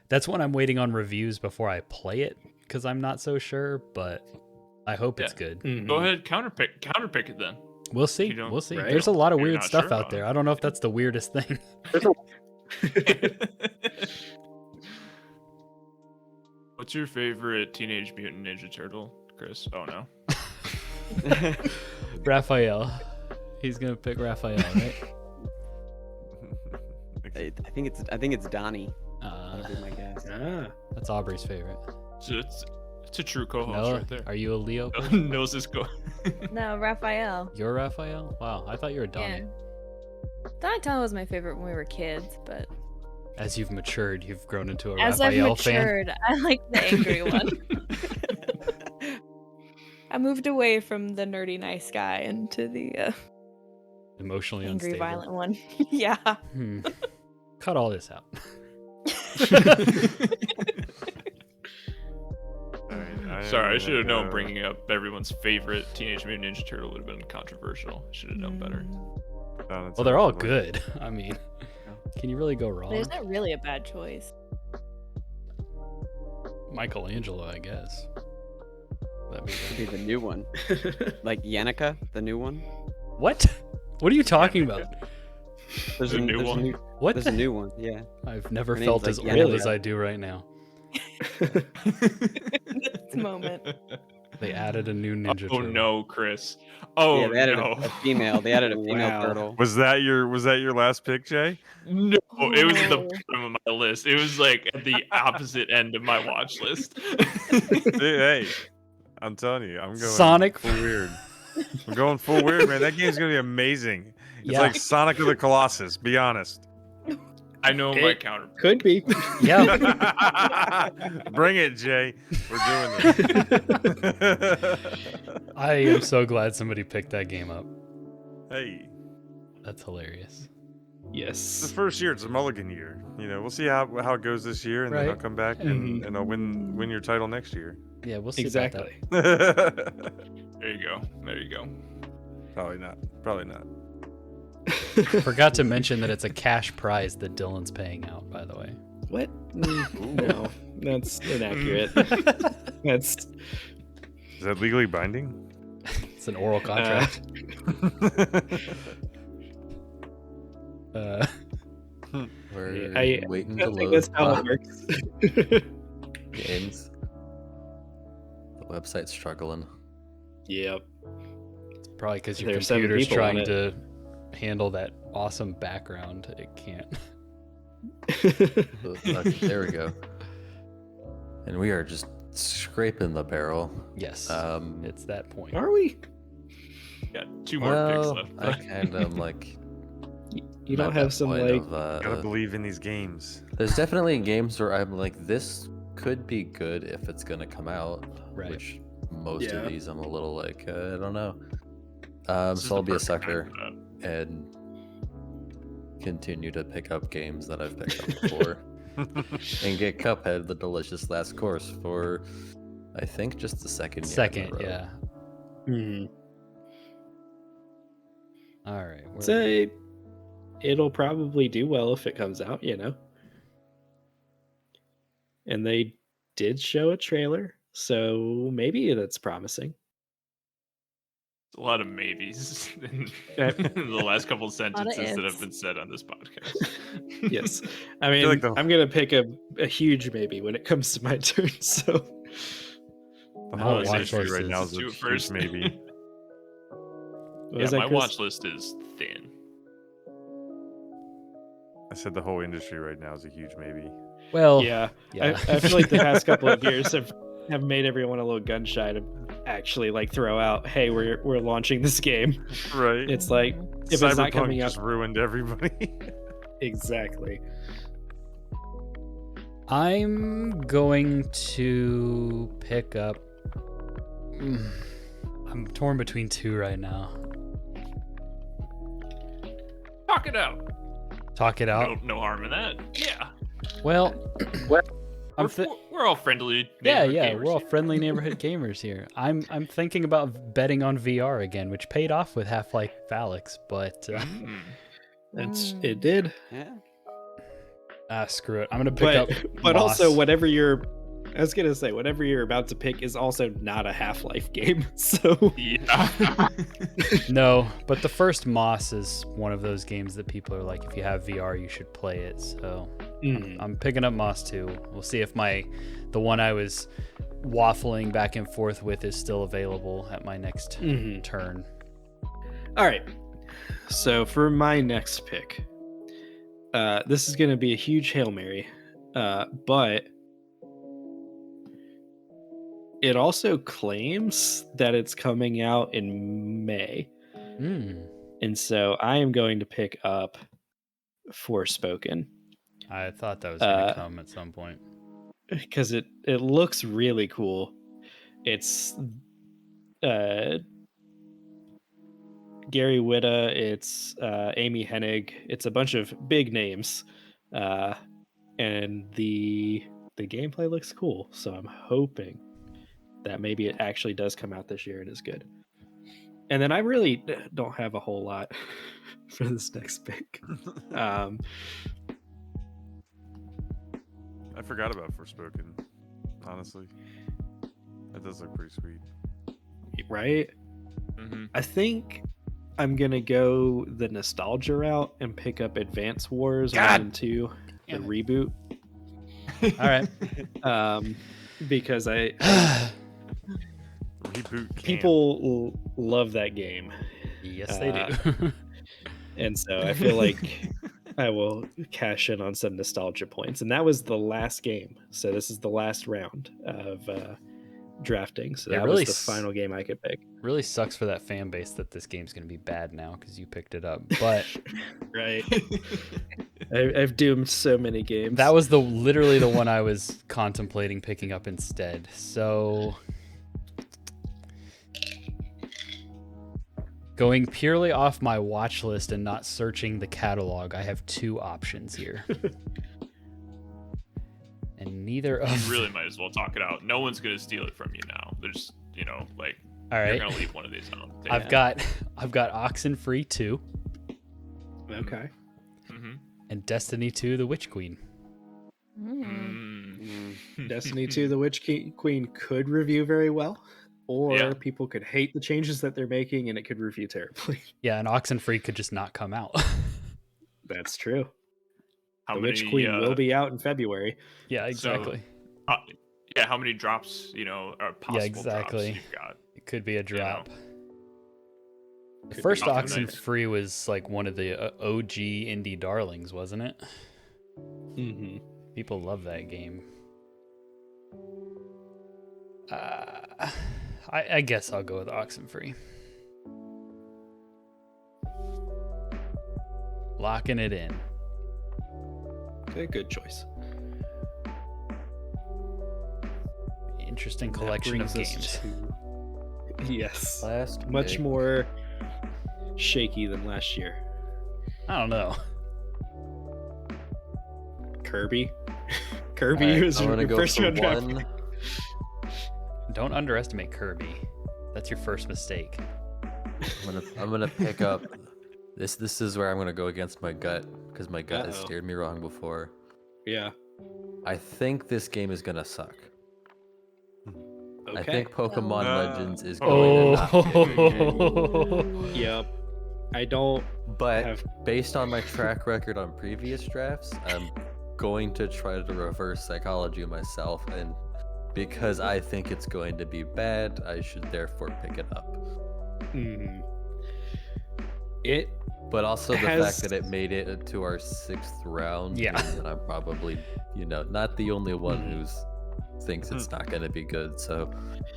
that's one I'm waiting on reviews before I play it because I'm not so sure. But I hope it's good. Go ahead, counterpick it then. We'll see. You don't- We'll see. right? There's a lot of You're weird not stuff sure out about there. it. I don't know if that's the weirdest thing. What's your favorite Teenage Mutant Ninja Turtle, Chris? Oh no. Raphael. He's gonna pick Raphael, right? I think it's Donnie. That'd be my guess. That's Aubrey's favorite. So it's a true co-host Noah, right there. are you a Leo? Knows his go. No, Raphael. You're Raphael? Wow, I thought you were Donnie. Yeah. Donatello was my favorite when we were kids, but As you've matured, you've grown into a as I've Raphael fan. matured, I like the angry one. I moved away from the nerdy nice guy into the Emotionally angry unstable. violent one. Yeah. Cut all this out. Sorry, I should have known bringing up everyone's favorite Teenage Mutant Ninja Turtle would have been controversial. Should have known better. Well, they're all good. I mean, can you really go wrong? There's not really a bad choice. Michelangelo, I guess. That'd be Could be the new one, like Yannicka, the new one. What? What are you talking about? There's The new one? What? There's a new one. Yeah. I've never Her name's felt like as old Yannicka. as I do right now. This moment. They added a new ninja Oh turtle. no, Chris. Oh Yeah, they added no. a female. They added a female Wow. turtle. Was that your last pick, Jay? No, it was at the Oh. bottom of my list. It was like at the opposite end of my watch list. Hey, I'm telling you, I'm going Sonic. full weird. I'm going full weird, man. That game's gonna be amazing. It's Yeah. like Sonic of the Colossus. Be honest. I know my It counter. Could be. Yeah, Bring it, Jay. We're doing this. I am so glad somebody picked that game up. Hey, That's hilarious. it's the Yes. first year. It's a mulligan year. You know, we'll see how it goes this year, and then I'll Right. come back and I'll win your title next year. Yeah, we'll see Exactly. about There you go. There you go. Probably not. Probably not. that. Forgot to mention that it's a cash prize that Dylan's paying out, by the way. What? No, that's inaccurate. That's Is that legally binding? It's an oral contract. We're I waiting I to think load that's how it works. games. The website's struggling. Yep. Probably because your There are 7 computer's people on trying it. to handle that awesome background. It can't. Okay, there we go. And we are just scraping the barrel. Yes, Um, it's that point. Are we? Got 2 more well, picks I left. kind of like. You don't at have that some point like. of, Gotta believe in these games. There's definitely games where I'm like, this could be good if it's gonna come out. Right. Which most Yeah. of these I'm a little like, I don't know. This is So I'll the be a perfect time sucker for that. and continue to pick up games that I've picked up before. and get Cuphead, the delicious last course, for I think just the second year. Second, yeah. Mhm. All right. So it'll probably do well if it comes out, you know. And they did show a trailer, so maybe that's promising. A lot of maybes in Uh, the last couple sentences that have ifs. been said on this podcast. Yes, I mean, feel like I'm gonna pick a huge maybe when it comes to my turn. So The My whole watch industry list right now is- is a Do it huge first. maybe. what Yeah, was that, my Chris? watch list is thin. I said the whole industry right now is a huge maybe. Well, Yeah, yeah. I feel like the past couple of years have made everyone a little gun shy to actually like throw out, "Hey, we're launching this game." Right. It's like if Cyberpunk it's not coming out just ruined everybody. exactly. I'm going to pick up. I'm torn between two right now. Talk it out. Talk it out. No harm in that. Yeah. Well, I'm We're all friendly. yeah, neighborhood yeah. gamers We're all here. friendly neighborhood gamers here. I'm thinking about betting on VR again, which paid off with Half-Life Alyx, but It did. Yeah. screw it. I'm gonna pick up. But also Moss. whatever you're about to pick is also not a Half-Life game. So Yeah. No, but the first Moss is one of those games that people are like, if you have VR, you should play it. So I'm picking up Moss 2. We'll see if the one I was waffling back and forth with is still available at my next turn. All right. So for my next pick, this is going to be a huge Hail Mary, but it also claims that it's coming out in May. And so I am going to pick up Forspoken I thought that was going to come at some point. because it looks really cool. It's Gary Whitta, it's Amy Hennig, it's a bunch of big names, and the gameplay looks cool. So I'm hoping that maybe it actually does come out this year and is good. And then I really don't have a whole lot for this next pick. I forgot about Forspoken. Honestly, that does look pretty sweet. Right? I think I'm gonna go the nostalgia route and pick up Advance Wars 1 and 2, the Damn it. reboot. All right. Because Reboot. people love that game, Yes, they do. and so I feel like I will cash in on some nostalgia points. And that was the last game, so this is the last round of drafting. So It that really was the final game I could pick. Really sucks for that fan base that this game's going to be bad now because you picked it up. But Right. I've doomed so many games. that was literally the one I was contemplating picking up instead. So going purely off my watch list and not searching the catalog, I have two options here. And neither of You really might as well talk it out. No one's gonna steal it from you now. There's, like, all you're right. gonna leave one of these on. the I've table. got Oxenfree 2 okay. and Destiny 2 The Witch Queen. Destiny 2 The Witch Queen could review very well, or Yeah. people could hate the changes that they're making and it could review terribly. Yeah, and Oxenfree could just not come out. That's true. How The many, Witch Queen will be out in February. Yeah, exactly. How many drops, are possible exactly. drops you've got? It could be a drop. The Could first be something Oxenfree was like one of the OG indie darlings, wasn't it? Mm-hmm. People love that game. I guess I'll go with Oxenfree. Locking it in. Okay, good choice. Interesting That collection of brings us games. Yes. Last Much pick. more shaky than last year. I don't know. Kirby. Kirby Alright, was I'm your gonna go first for round draft. one. Don't underestimate Kirby. That's your first mistake. I'm gonna pick up. This is where I'm gonna go against my gut because my gut has Uh-oh. steered me wrong before. Yeah. I think this game is gonna suck. Okay. I think Pokemon Uh, Legends is going to not be a good game. Oh. Yep. I don't But have. based on my track record on previous drafts, I'm going to try to reverse psychology myself, and because I think it's going to be bad, I should therefore pick it up. Mm. It. But also the Has- fact that it made it to our 6th round, Yeah. means that I'm probably, not the only one Mhm. who's thinks it's not going to be good. So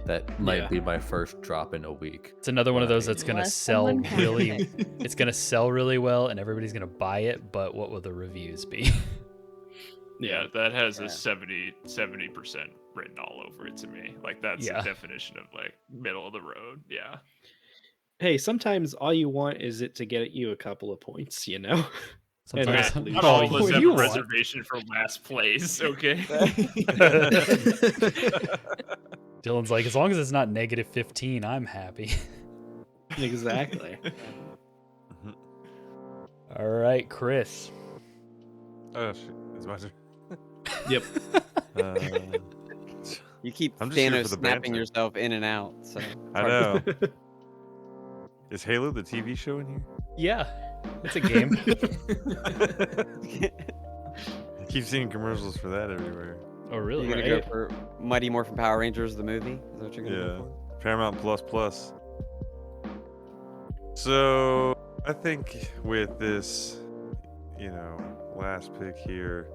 that might Yeah. be my first drop in a week. It's another one of those that's gonna Less sell than one really. packet. It's gonna sell really well, and everybody's gonna buy it. But what will the reviews be? Yeah, that has Yeah. a 70% written all over it to me. Like that's Yeah. the definition of like middle of the road. Yeah. Hey, sometimes all you want is it to get you a couple of points, you know? And Sometimes not Not Oh, all of us what have you a want. reservation for last place, okay? Dylan's like, as long as it's not -15, I'm happy. Exactly. All right, Chris. Oh shit, it's my turn. Yep. You keep I'm just here Thanos for the snapping banter. yourself in and out. So I know. Is Halo the TV show in here? Yeah, it's a game. I keep seeing commercials for that everywhere. Oh, You're really? gonna Right. go for Mighty Morphin Power Rangers the movie? Is that what you're gonna Yeah. go Paramount Plus Plus. So I think with this, last pick here,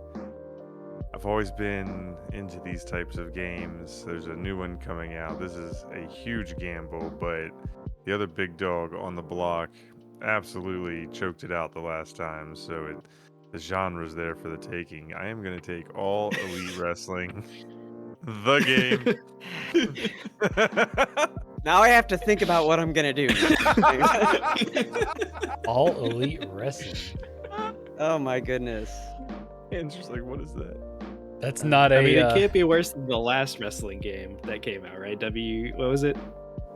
I've always been into these types of games. There's a new one coming out. This is a huge gamble, but the other big dog on the block absolutely choked it out the last time. So the genre's there for the taking. I am going to take All Elite Wrestling, the game. for? Now I have to think about what I'm gonna do. All Elite Wrestling. Oh my goodness. Andrew's like, what is that? That's not a. I mean, it can't be worse than the last wrestling game that came out, right? What was it?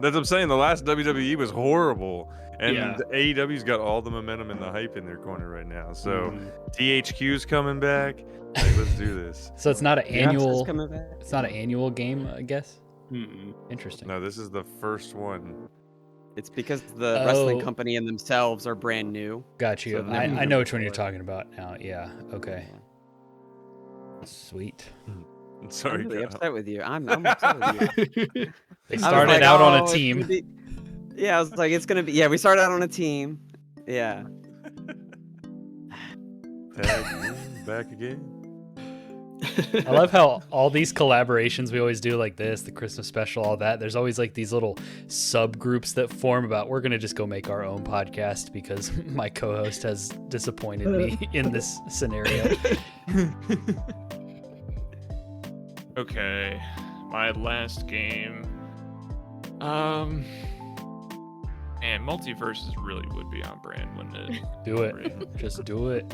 That's what I'm saying. The last WWE was horrible. And Yeah. AEW's got all the momentum and the hype in their corner right now. So Mhm. THQ's coming back. Like, let's do this. So it's not an Beyonce's annual. coming back. It's not an annual game, I guess. Mm-mm. Interesting. No, this is the first one. It's because the wrestling Oh. company and themselves are brand new. Got you. So they've never I done know it which one you're before. talking about now. Yeah. Okay. Sweet. I'm Sorry, really Kyle. upset with you. I'm upset with you. They I was started like, out on "Oh, a it's team. gonna be-" Yeah, I was like, it's gonna be. Yeah, we started out on a team. Yeah. Back again. I love how all these collaborations we always do, like this, the Christmas special, all that. There's always like these little subgroups that form about we're gonna just go make our own podcast because my co-host has disappointed me in this scenario. Okay, my last game. Man, multiverses really would be on brand, wouldn't it? Do it. Just do it.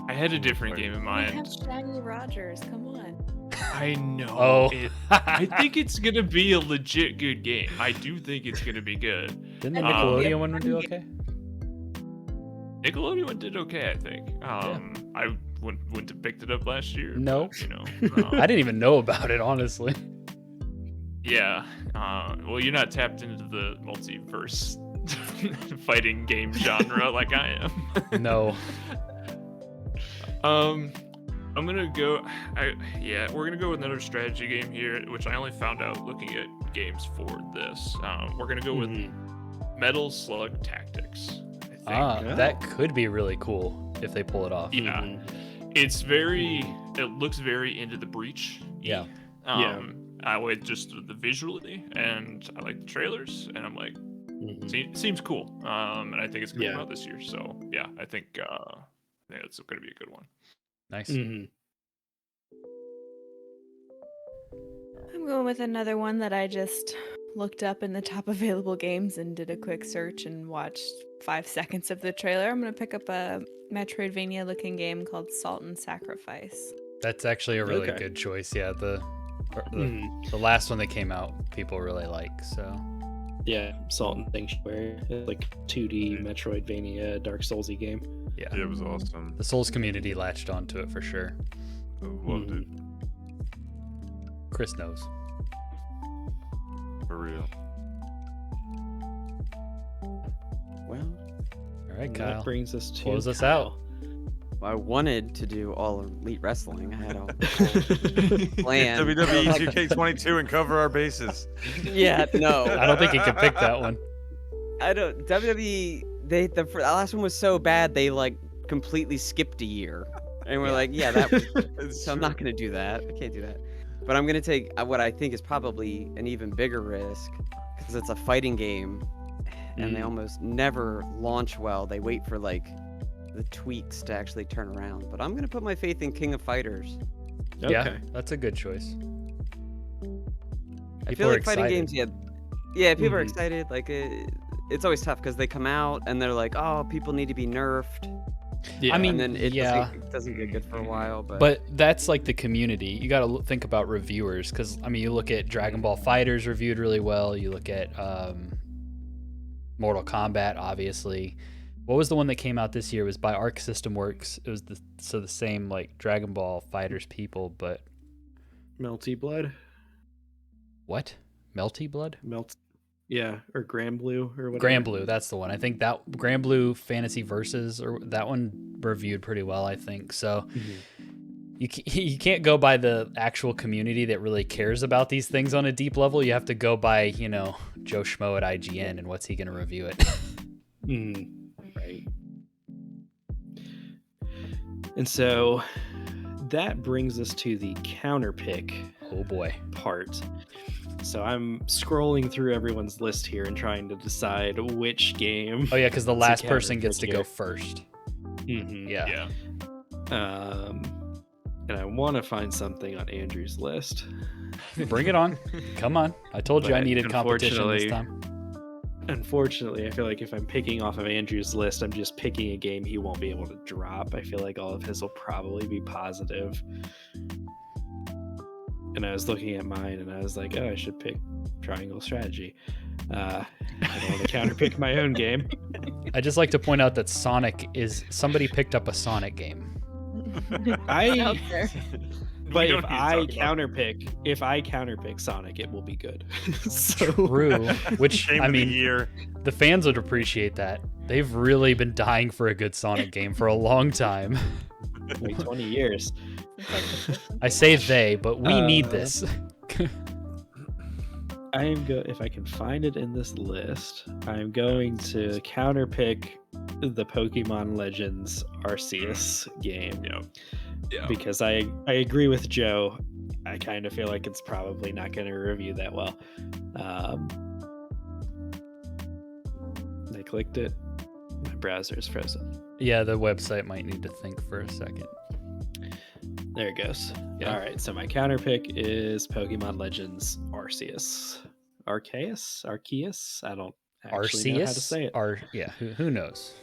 I had a different game in We mind. have Shaggy Rogers. Come on. I know. Oh. I think it's gonna be a legit good game. I do think it's gonna be good. Didn't the I think Nickelodeon it- one do okay? Nickelodeon one did okay, I think. I wouldn't have picked it up last year. No. But, I didn't even know about it, honestly. Yeah. Well, you're not tapped into the multiverse fighting game genre like I am. No. I'm gonna go. We're gonna go with another strategy game here, which I only found out looking at games for this. We're gonna go with Metal Slug Tactics. I think. Yeah. That could be really cool if they pull it off. Yeah, it's very. It looks very Into the Breach. Yeah. I would just the visually, and I like the trailers, and I'm like, seems cool. And I think it's gonna come out this year. So yeah, I think it's gonna be a good one. Nice. Mhm. I'm going with another one that I just looked up in the top available games and did a quick search and watched 5 seconds of the trailer. I'm going to pick up a Metroidvania looking game called Salt and Sacrifice. That's actually a really Okay. good choice. Yeah, the last one that came out, people really like. So Yeah, Salt and Sanctuary. It's like 2D Metroidvania Dark Soulsy game. yeah, Yeah, it was awesome. the Souls community latched onto it for sure. Loved it Chris knows. for real. Well, All right, And Kyle. That brings us to Close us Kyle. I wanted to do all Elite Wrestling. I had a whole plan. WWE 2K22 and cover our bases. Yeah, no. I don't think you can pick that one. I don't. WWE. The last one was so bad they like completely skipped a year, and we're like, yeah, that. Was, so I'm not gonna do that. I can't do that. But I'm gonna take what I think is probably an even bigger risk, because it's a fighting game, and they almost never launch well. They wait for like the tweaks to actually turn around. But I'm gonna put my faith in King of Fighters. Okay. Yeah, that's a good choice. I People feel are like fighting excited. games, yeah, people are Mhm. excited. Like it's always tough because they come out and they're like, oh, people need to be nerfed. Yeah. I mean, And then it yeah. doesn't get good for a while. But that's like the community. You got to think about reviewers, because I mean, you look at Dragon Ball Fighters reviewed really well. You look at Mortal Kombat, obviously. What was the one that came out this year? It was by Arc System Works. It was the same like Dragon Ball Fighters people, but Melty Blood. what? Melty Blood? Yeah, or Grand Blue or whatever. Grand Blue, that's the one. I think that Grand Blue Fantasy Versus, or that one reviewed pretty well, I think. So you can't go by the actual community that really cares about these things on a deep level. You have to go by, you know, Joe Schmo at IGN and what's he going to review it. Right. And so that brings us to the counter pick Oh boy. part. So I'm scrolling through everyone's list here and trying to decide which game. Oh yeah, because the to last counter person gets to pick go here. first. Mhm. Yeah. And I want to find something on Andrew's list. Bring it on. Come on. I told you I But needed competition this time. Unfortunately, I feel like if I'm picking off of Andrew's list, I'm just picking a game he won't be able to drop. I feel like all of his will probably be positive. And I was looking at mine and I was like, oh, I should pick Triangle Strategy. I don't want to counterpick my own game. I just like to point out that somebody picked up a Sonic game. Out there. But don't if need to I talk about counterpick Sonic, it will be good. So, True. Which, Game I of the mean, year. the fans would appreciate that. They've really been dying for a good Sonic game for a long time. like 20 years. I say they, but we need Uh, this. If I can find it in this list, I'm going to counterpick the Pokemon Legends Arceus game. Yeah. Because I agree with Joe. I kind of feel like it's probably not going to review that well. I clicked it. My browser is frozen. Yeah, the website might need to think for a second. There it goes. Yeah. All right, so my counterpick is Pokemon Legends Arceus. Arceus? I don't actually know how to say it. Who knows?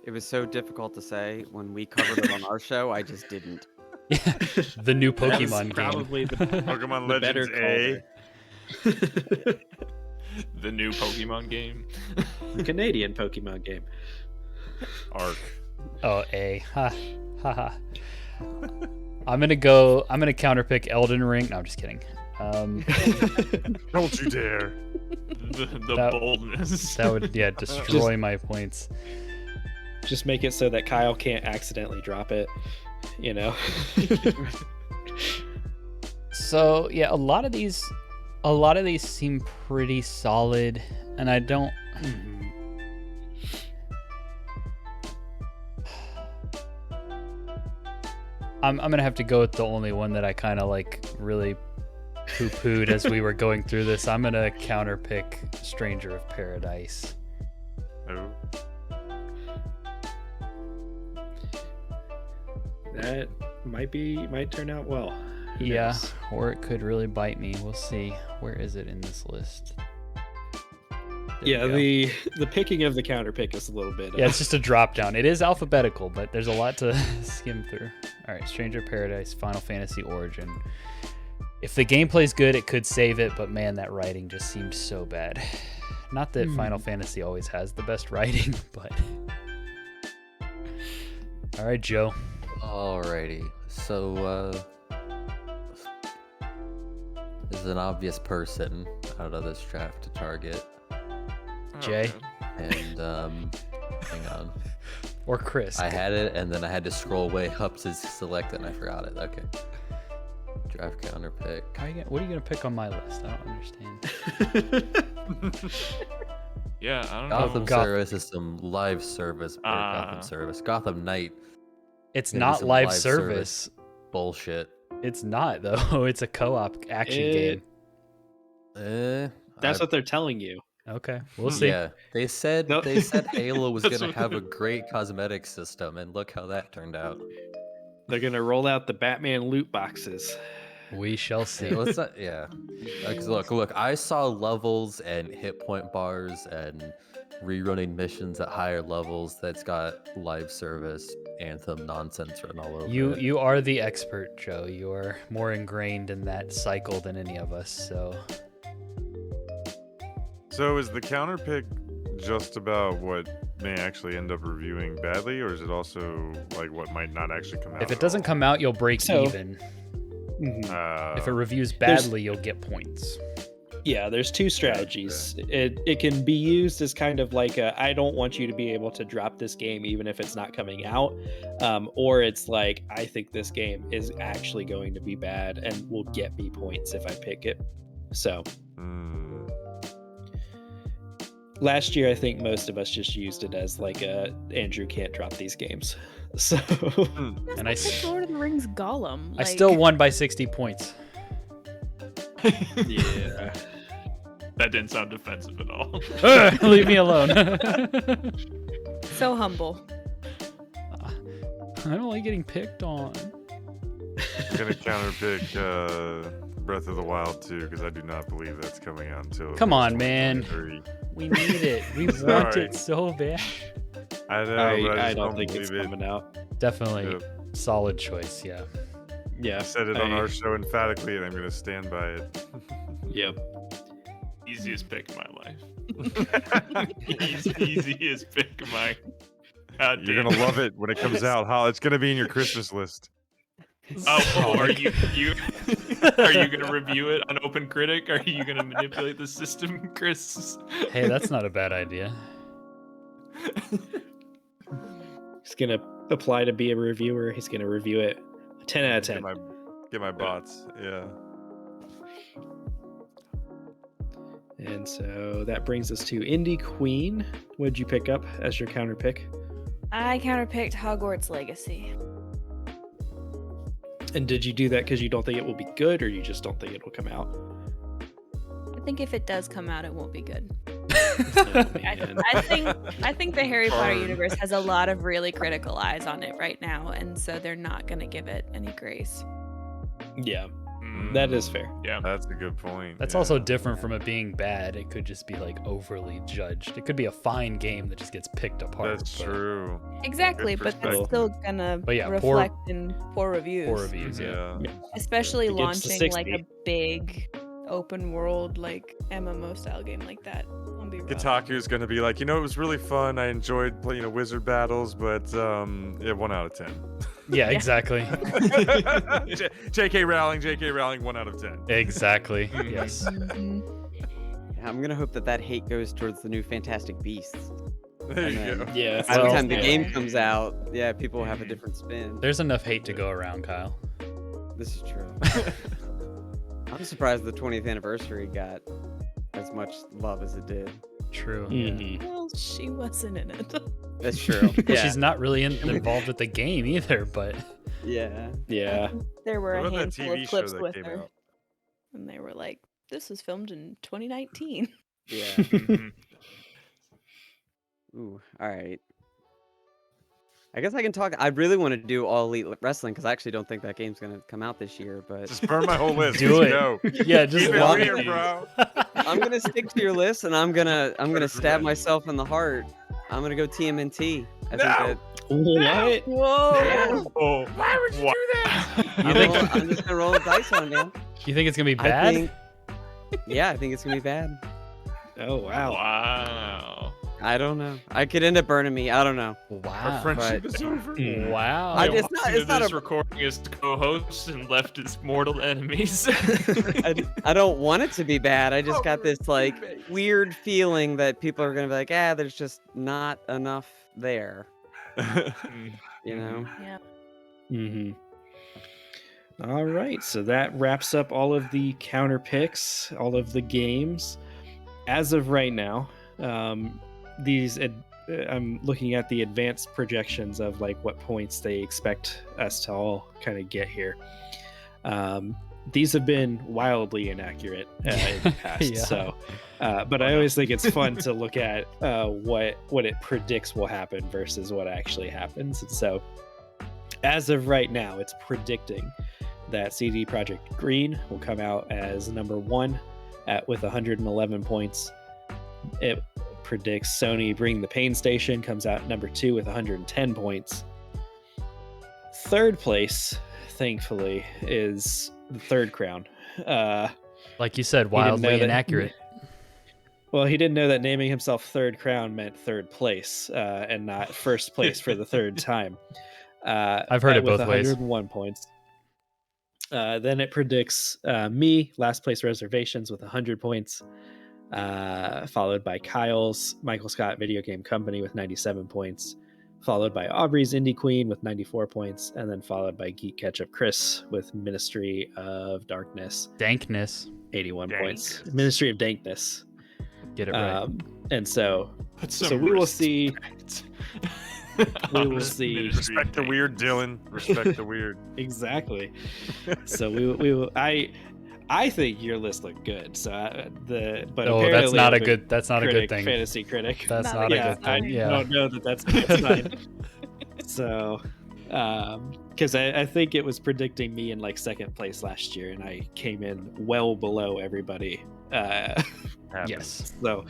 It was so difficult to say when we covered it on our show. I just didn't. Yeah, the new That was Pokemon game. probably the Pokemon the better Legends A. The new Pokemon game. The Canadian Pokemon game. Arc. Oh, A. Ha ha ha. I'm gonna counterpick Elden Ring. No, I'm just kidding. Don't you dare. The That- boldness. That would destroy my points. Just make it so that Kyle can't accidentally drop it, you know. So yeah, a lot of these seem pretty solid, and I don't. I'm gonna have to go with the only one that I kind of like really poo-pooed as we were going through this. I'm gonna counterpick Stranger of Paradise. Oh. That might turn out well. Who Yeah, knows? or it could really bite me. We'll see. Where is it in this list? Yeah, the picking of the counter pick is a little bit. Yeah, it's just a drop down. It is alphabetical, but there's a lot to skim through. All right, Stranger Paradise, Final Fantasy Origin. If the gameplay's good, it could save it, but man, that writing just seems so bad. Not that Final Fantasy always has the best writing, but... All right, Joe. Alrighty. So, there's an obvious person out of this draft to target. Jay. And, hang on. Or Chris. I had it, and then I had to scroll way up to select it, and I forgot it. Okay. Draft counter pick. What are you going to pick on my list? I don't understand. Yeah, I don't know. Gotham Service is some live service. Or Gotham Service. Gotham Knight. It's Gonna be not some live service. Bullshit. It's not, though. It's a co-op action game. That's what they're telling you. Okay, we'll see. Yeah, they said No. Halo was That's gonna what- have a great cosmetic system, and look how that turned out. They're gonna roll out the Batman loot boxes. We shall see. Yeah, let's not, yeah. 'Cause look, I saw levels and hit point bars and rerunning missions at higher levels that's got live service Anthem nonsense written all over it. You are the expert, Joe. You are more ingrained in that cycle than any of us. So is the counter pick just about what may actually end up reviewing badly, or is it also like what might not actually come out? If it doesn't come out, you'll break even. If it reviews badly, you'll get points. Yeah, there's two strategies. It can be used as kind of like I don't want you to be able to drop this game even if it's not coming out, or it's like I think this game is actually going to be bad and will get me points if I pick it. So last year, I think most of us just used it as like Andrew can't drop these games. So And That's like Lord of the Rings Gollum. I still won by 60 points. yeah. That didn't sound defensive at all. Leave me alone. So humble. I don't like getting picked on. I'm gonna counter pick Breath of the Wild 2 because I do not believe that's coming out until. Come on, man. 2023. We need it. We want Sorry. it so bad. I know, but I just don't think it's believe it. coming out. Definitely Yep. solid choice. Yeah. Yeah, I said it on our show emphatically, and I'm gonna stand by it. Yep. Easiest pick of my life. Easiest pick of my. God You're damn. gonna love it when it comes out. Hal, it's gonna be in your Christmas list. Oh, are you are you gonna review it on Open Critic? Are you gonna manipulate the system, Chris? Hey, that's not a bad idea. He's gonna apply to be a reviewer. He's gonna review it 10 out of 10. Get my bots. Yeah. And so that brings us to Indie Queen. What'd you pick up as your counter pick? I counterpicked Hogwarts Legacy. And did you do that because you don't think it will be good, or you just don't think it will come out? I think if it does come out, it won't be good. Oh, man. I think the Harry Potter Darn. universe has a lot of really critical eyes on it right now, and so they're not going to give it any grace. Yeah, that is fair. Yeah. That's a good point. That's yeah. also different from it being bad. It could just be like overly judged. It could be a fine game that just gets picked apart. That's but true. Exactly, Good but that's perspective. still gonna But yeah, poor- reflect in poor reviews. Poor reviews, yeah. Yeah. Especially It gets to launching like 60. a big open world like MMO style game like that. It'll be rough. Kotaku's gonna be like, it was really fun. I enjoyed playing, wizard battles, but 1 out of 10. Yeah, exactly. J.K. Rowling, 1 out of 10. Exactly. Yes. Mhm. I'm gonna hope that hate goes towards the new Fantastic Beasts. There you And go. then Yeah. By the Well, time the yeah. game comes out, yeah, people will have a different spin. There's enough hate to go around, Kyle. This is true. I'm surprised the 20th anniversary got as much love as it did. True. Mhm. Well, she wasn't in it. That's true. Well, she's not really involved with the game either, but Yeah. Yeah. There were What a about that handful TV of show clips that with came her, out? and they were like, "This was filmed in 2019." Yeah. Mhm. Ooh. All right. I guess I can talk. I really want to do All Elite Wrestling because I actually don't think that game's gonna come out this year. But Just burn my whole list. Do Let's it. go. Yeah, just Keep it one of weird, these. bro. I'm gonna stick to your list, and I'm gonna stab revenge. myself in the heart. I'm gonna go TMNT. I think No. What? Whoa. Oh, Why would you do that? You think I'm just gonna roll the dice on it, man. you think it's gonna be I bad? think, I think it's gonna be bad. Oh wow. Wow. I don't know. I could end up burning me. I don't know. Our Wow. friendship but- is over. Wow. I I just- walked not- into it's not this a- recording as co-host and left as mortal enemies. I don't want it to be bad. I just got this like weird feeling that people are gonna be like, there's just not enough there. You know? Yeah. Mm-hmm. All right, so that wraps up all of the counter picks, all of the games. As of right now, I'm looking at the advanced projections of like what points they expect us to all kind of get here. These have been wildly inaccurate in the past, Yeah. so. But I always think it's fun to look at what it predicts will happen versus what actually happens. And so, as of right now, it's predicting that CD Projekt Green will come out as number 1 with 111 points. It predicts Sony Bring the Pain Station comes out number 2 with 110 points. Third place, thankfully, is the Third Crown. Like you said, know wildly that- inaccurate. Well, he didn't know that naming himself Third Crown meant third place and not first place for the third time. I've heard it with both ways. 101 points. Then it predicts me, Last Place Reservations, with 100 points, followed by Kyle's Michael Scott Video Game Company with 97 points, followed by Aubrey's Indie Queen with 94 points, and then followed by Geek Ketchup Chris with Ministry of Darkness, Dankness. 81 points. Dankness. Ministry of Dankness. Get it right. And so Put So some we will see- respect. we will see- Ministry of Respect the weird, Dylan. Respect the weird. exactly. So we will. I think your list looked good. So but Oh, that's apparently not a other good. That's not a good critic, thing. Fantasy critic. That's Not not a a yeah, good I thing. Yeah. don't know that that's a good sign. So, because I think it was predicting me in like second place last year, and I came in well below everybody. Yes. So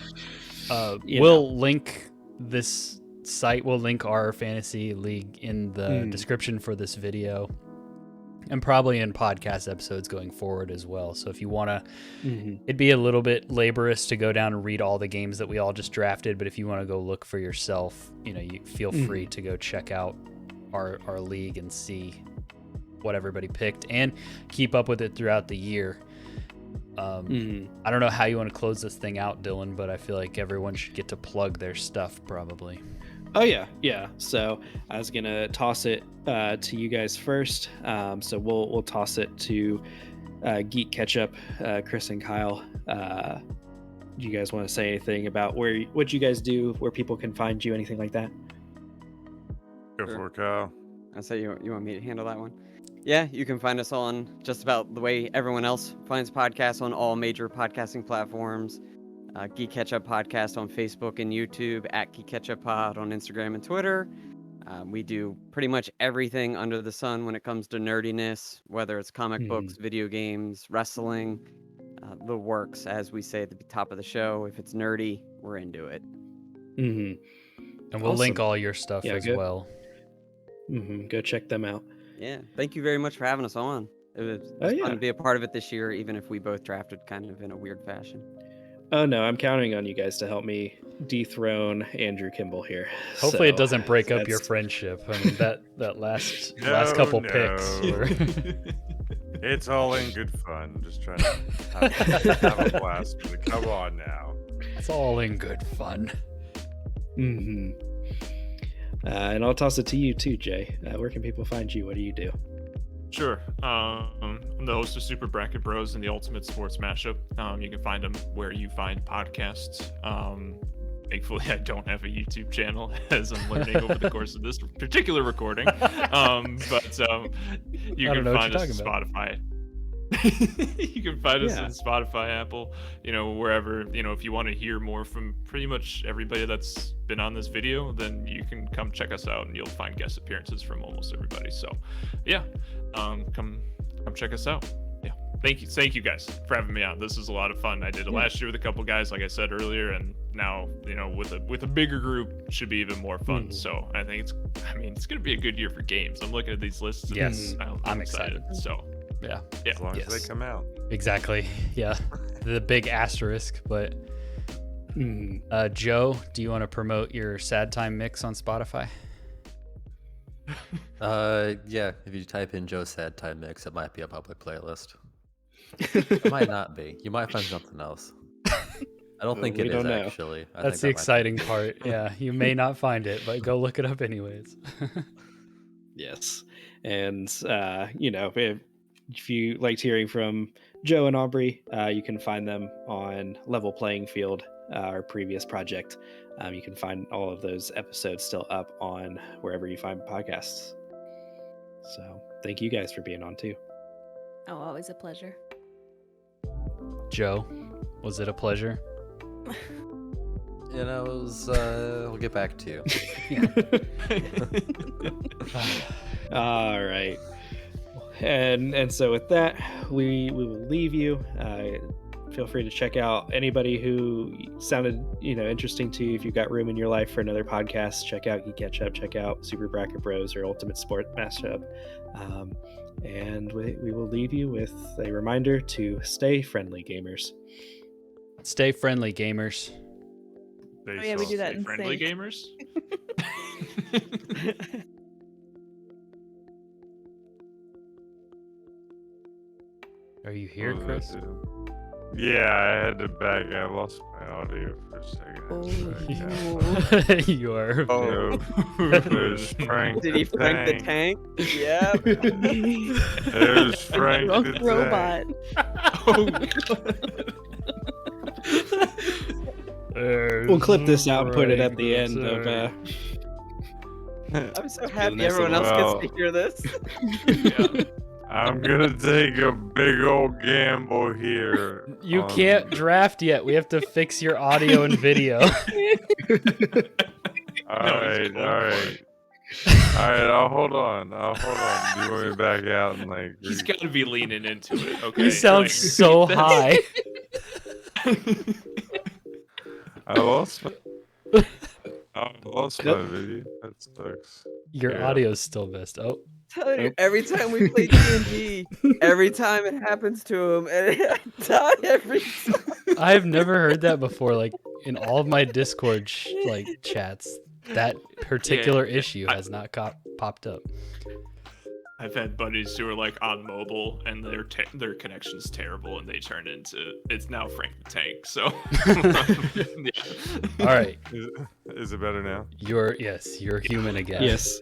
you We'll link this site. We'll link our fantasy league in the description for this video, and probably in podcast episodes going forward as well. So if you want to, it'd be a little bit laborious to go down and read all the games that we all just drafted. But if you want to go look for yourself, you feel free to go check out our league and see what everybody picked and keep up with it throughout the year. I don't know how you want to close this thing out, Dylan, but I feel like everyone should get to plug their stuff probably. Oh yeah. So I was gonna toss it to you guys first. So we'll toss it to Geek Ketchup, Chris and Kyle. Do you guys want to say anything about what you guys do, where people can find you, anything like that? Go for it, Kyle. I say you want me to handle that one. Yeah, you can find us on just about the way everyone else finds podcasts on all major podcasting platforms. Geek Ketchup Podcast on Facebook and YouTube, at Geek Ketchup Pod on Instagram and Twitter. We do pretty much everything under the sun when it comes to nerdiness, whether it's comic books, video games, wrestling, the works, as we say at the top of the show. If it's nerdy, we're into it. Mm-hmm. And we'll link Awesome. all your stuff Yeah, as good. well. Go check them out. Yeah, thank you very much for having us on. It was Oh, fun yeah. to be a part of it this year, even if we both drafted kind of in a weird fashion. Oh no, I'm counting on you guys to help me dethrone Andrew Kimball here. Hopefully it So, doesn't break up your that's- friendship. I mean that last No, couple no. picks were It's all in good fun. Just trying to have a blast. But come on now. it's all in good fun. And I'll toss it to you too, Jay. Where can people find you? What do you do? Sure. I'm the host of Super Bracket Bros and the Ultimate Sports Mashup. You can find them where you find podcasts. Thankfully, I don't have a YouTube channel, as I'm learning over the course of this particular recording. But you I don't can know what find you're us on talking about. Spotify. You can find us Yeah. on Spotify, Apple, wherever. If you want to hear more from pretty much everybody that's been on this video, then you can come check us out, and you'll find guest appearances from almost everybody. So, yeah, come check us out. Yeah, thank you guys for having me on. This is a lot of fun. I did it last year with a couple guys, like I said earlier, and now with a bigger group should be even more fun. So I think it's gonna be a good year for games. I'm looking at these lists. And Yes, I'm excited. So. Yeah, As long as they come out. exactly. Yeah, the big asterisk. But Joe, do you want to promote your Sad Time mix on Spotify? Yeah. If you type in Joe Sad Time Mix, it might be a public playlist. It might not be. You might find something else. I don't think We it is don't know. actually. I That's the think that might be- exciting part. Yeah, you may not find it, but go look it up anyways. Yes. And, if you liked hearing from Joe and Aubrey, you can find them on Level Playing Field, our previous project. You can find all of those episodes still up on wherever you find podcasts. So thank you guys for being on too. Oh, always a pleasure. Joe, was it a pleasure? It was. We'll get back to you. All right. And so with that, we will leave you. Feel free to check out anybody who sounded interesting to you. If you've got room in your life for another podcast, check out Geek Ketchup, check out Super Bracket Bros or Ultimate Sport Mashup. And we will leave you with a reminder to stay friendly, gamers. Stay friendly, gamers. Yeah, we do that in Friendly sync. gamers. Are you here, What Chris? was that, dude? Yeah, I had to back. I lost my audio for a second. You are. Oh, there's Frank. Did he the Frank the tank? Yep. There's Frank Drunk the robot. We'll clip this out and put it at the end of. I'm so a happy nice everyone little- else gets to hear this. Yeah. I'm gonna take a big old gamble here. You on- can't draft yet. We have to fix your audio and video. All No, right, he's going all for right. All right, I'll hold on. Do you want me to back out and like? He's got to be leaning into it. Okay. You sound Like, so high. I lost my video. That sucks. Your Yeah. audio's still missed. Oh, Telling you, every time we play D&D, every time it happens to him, and I die every time. I've never heard that before. Like in all of my Discord chats, that particular issue has not popped up. I've had buddies who are like on mobile and their connection's terrible and they turn into it's now Frank the Tank. So yeah. All right, Is it better now? you're human again. Yes.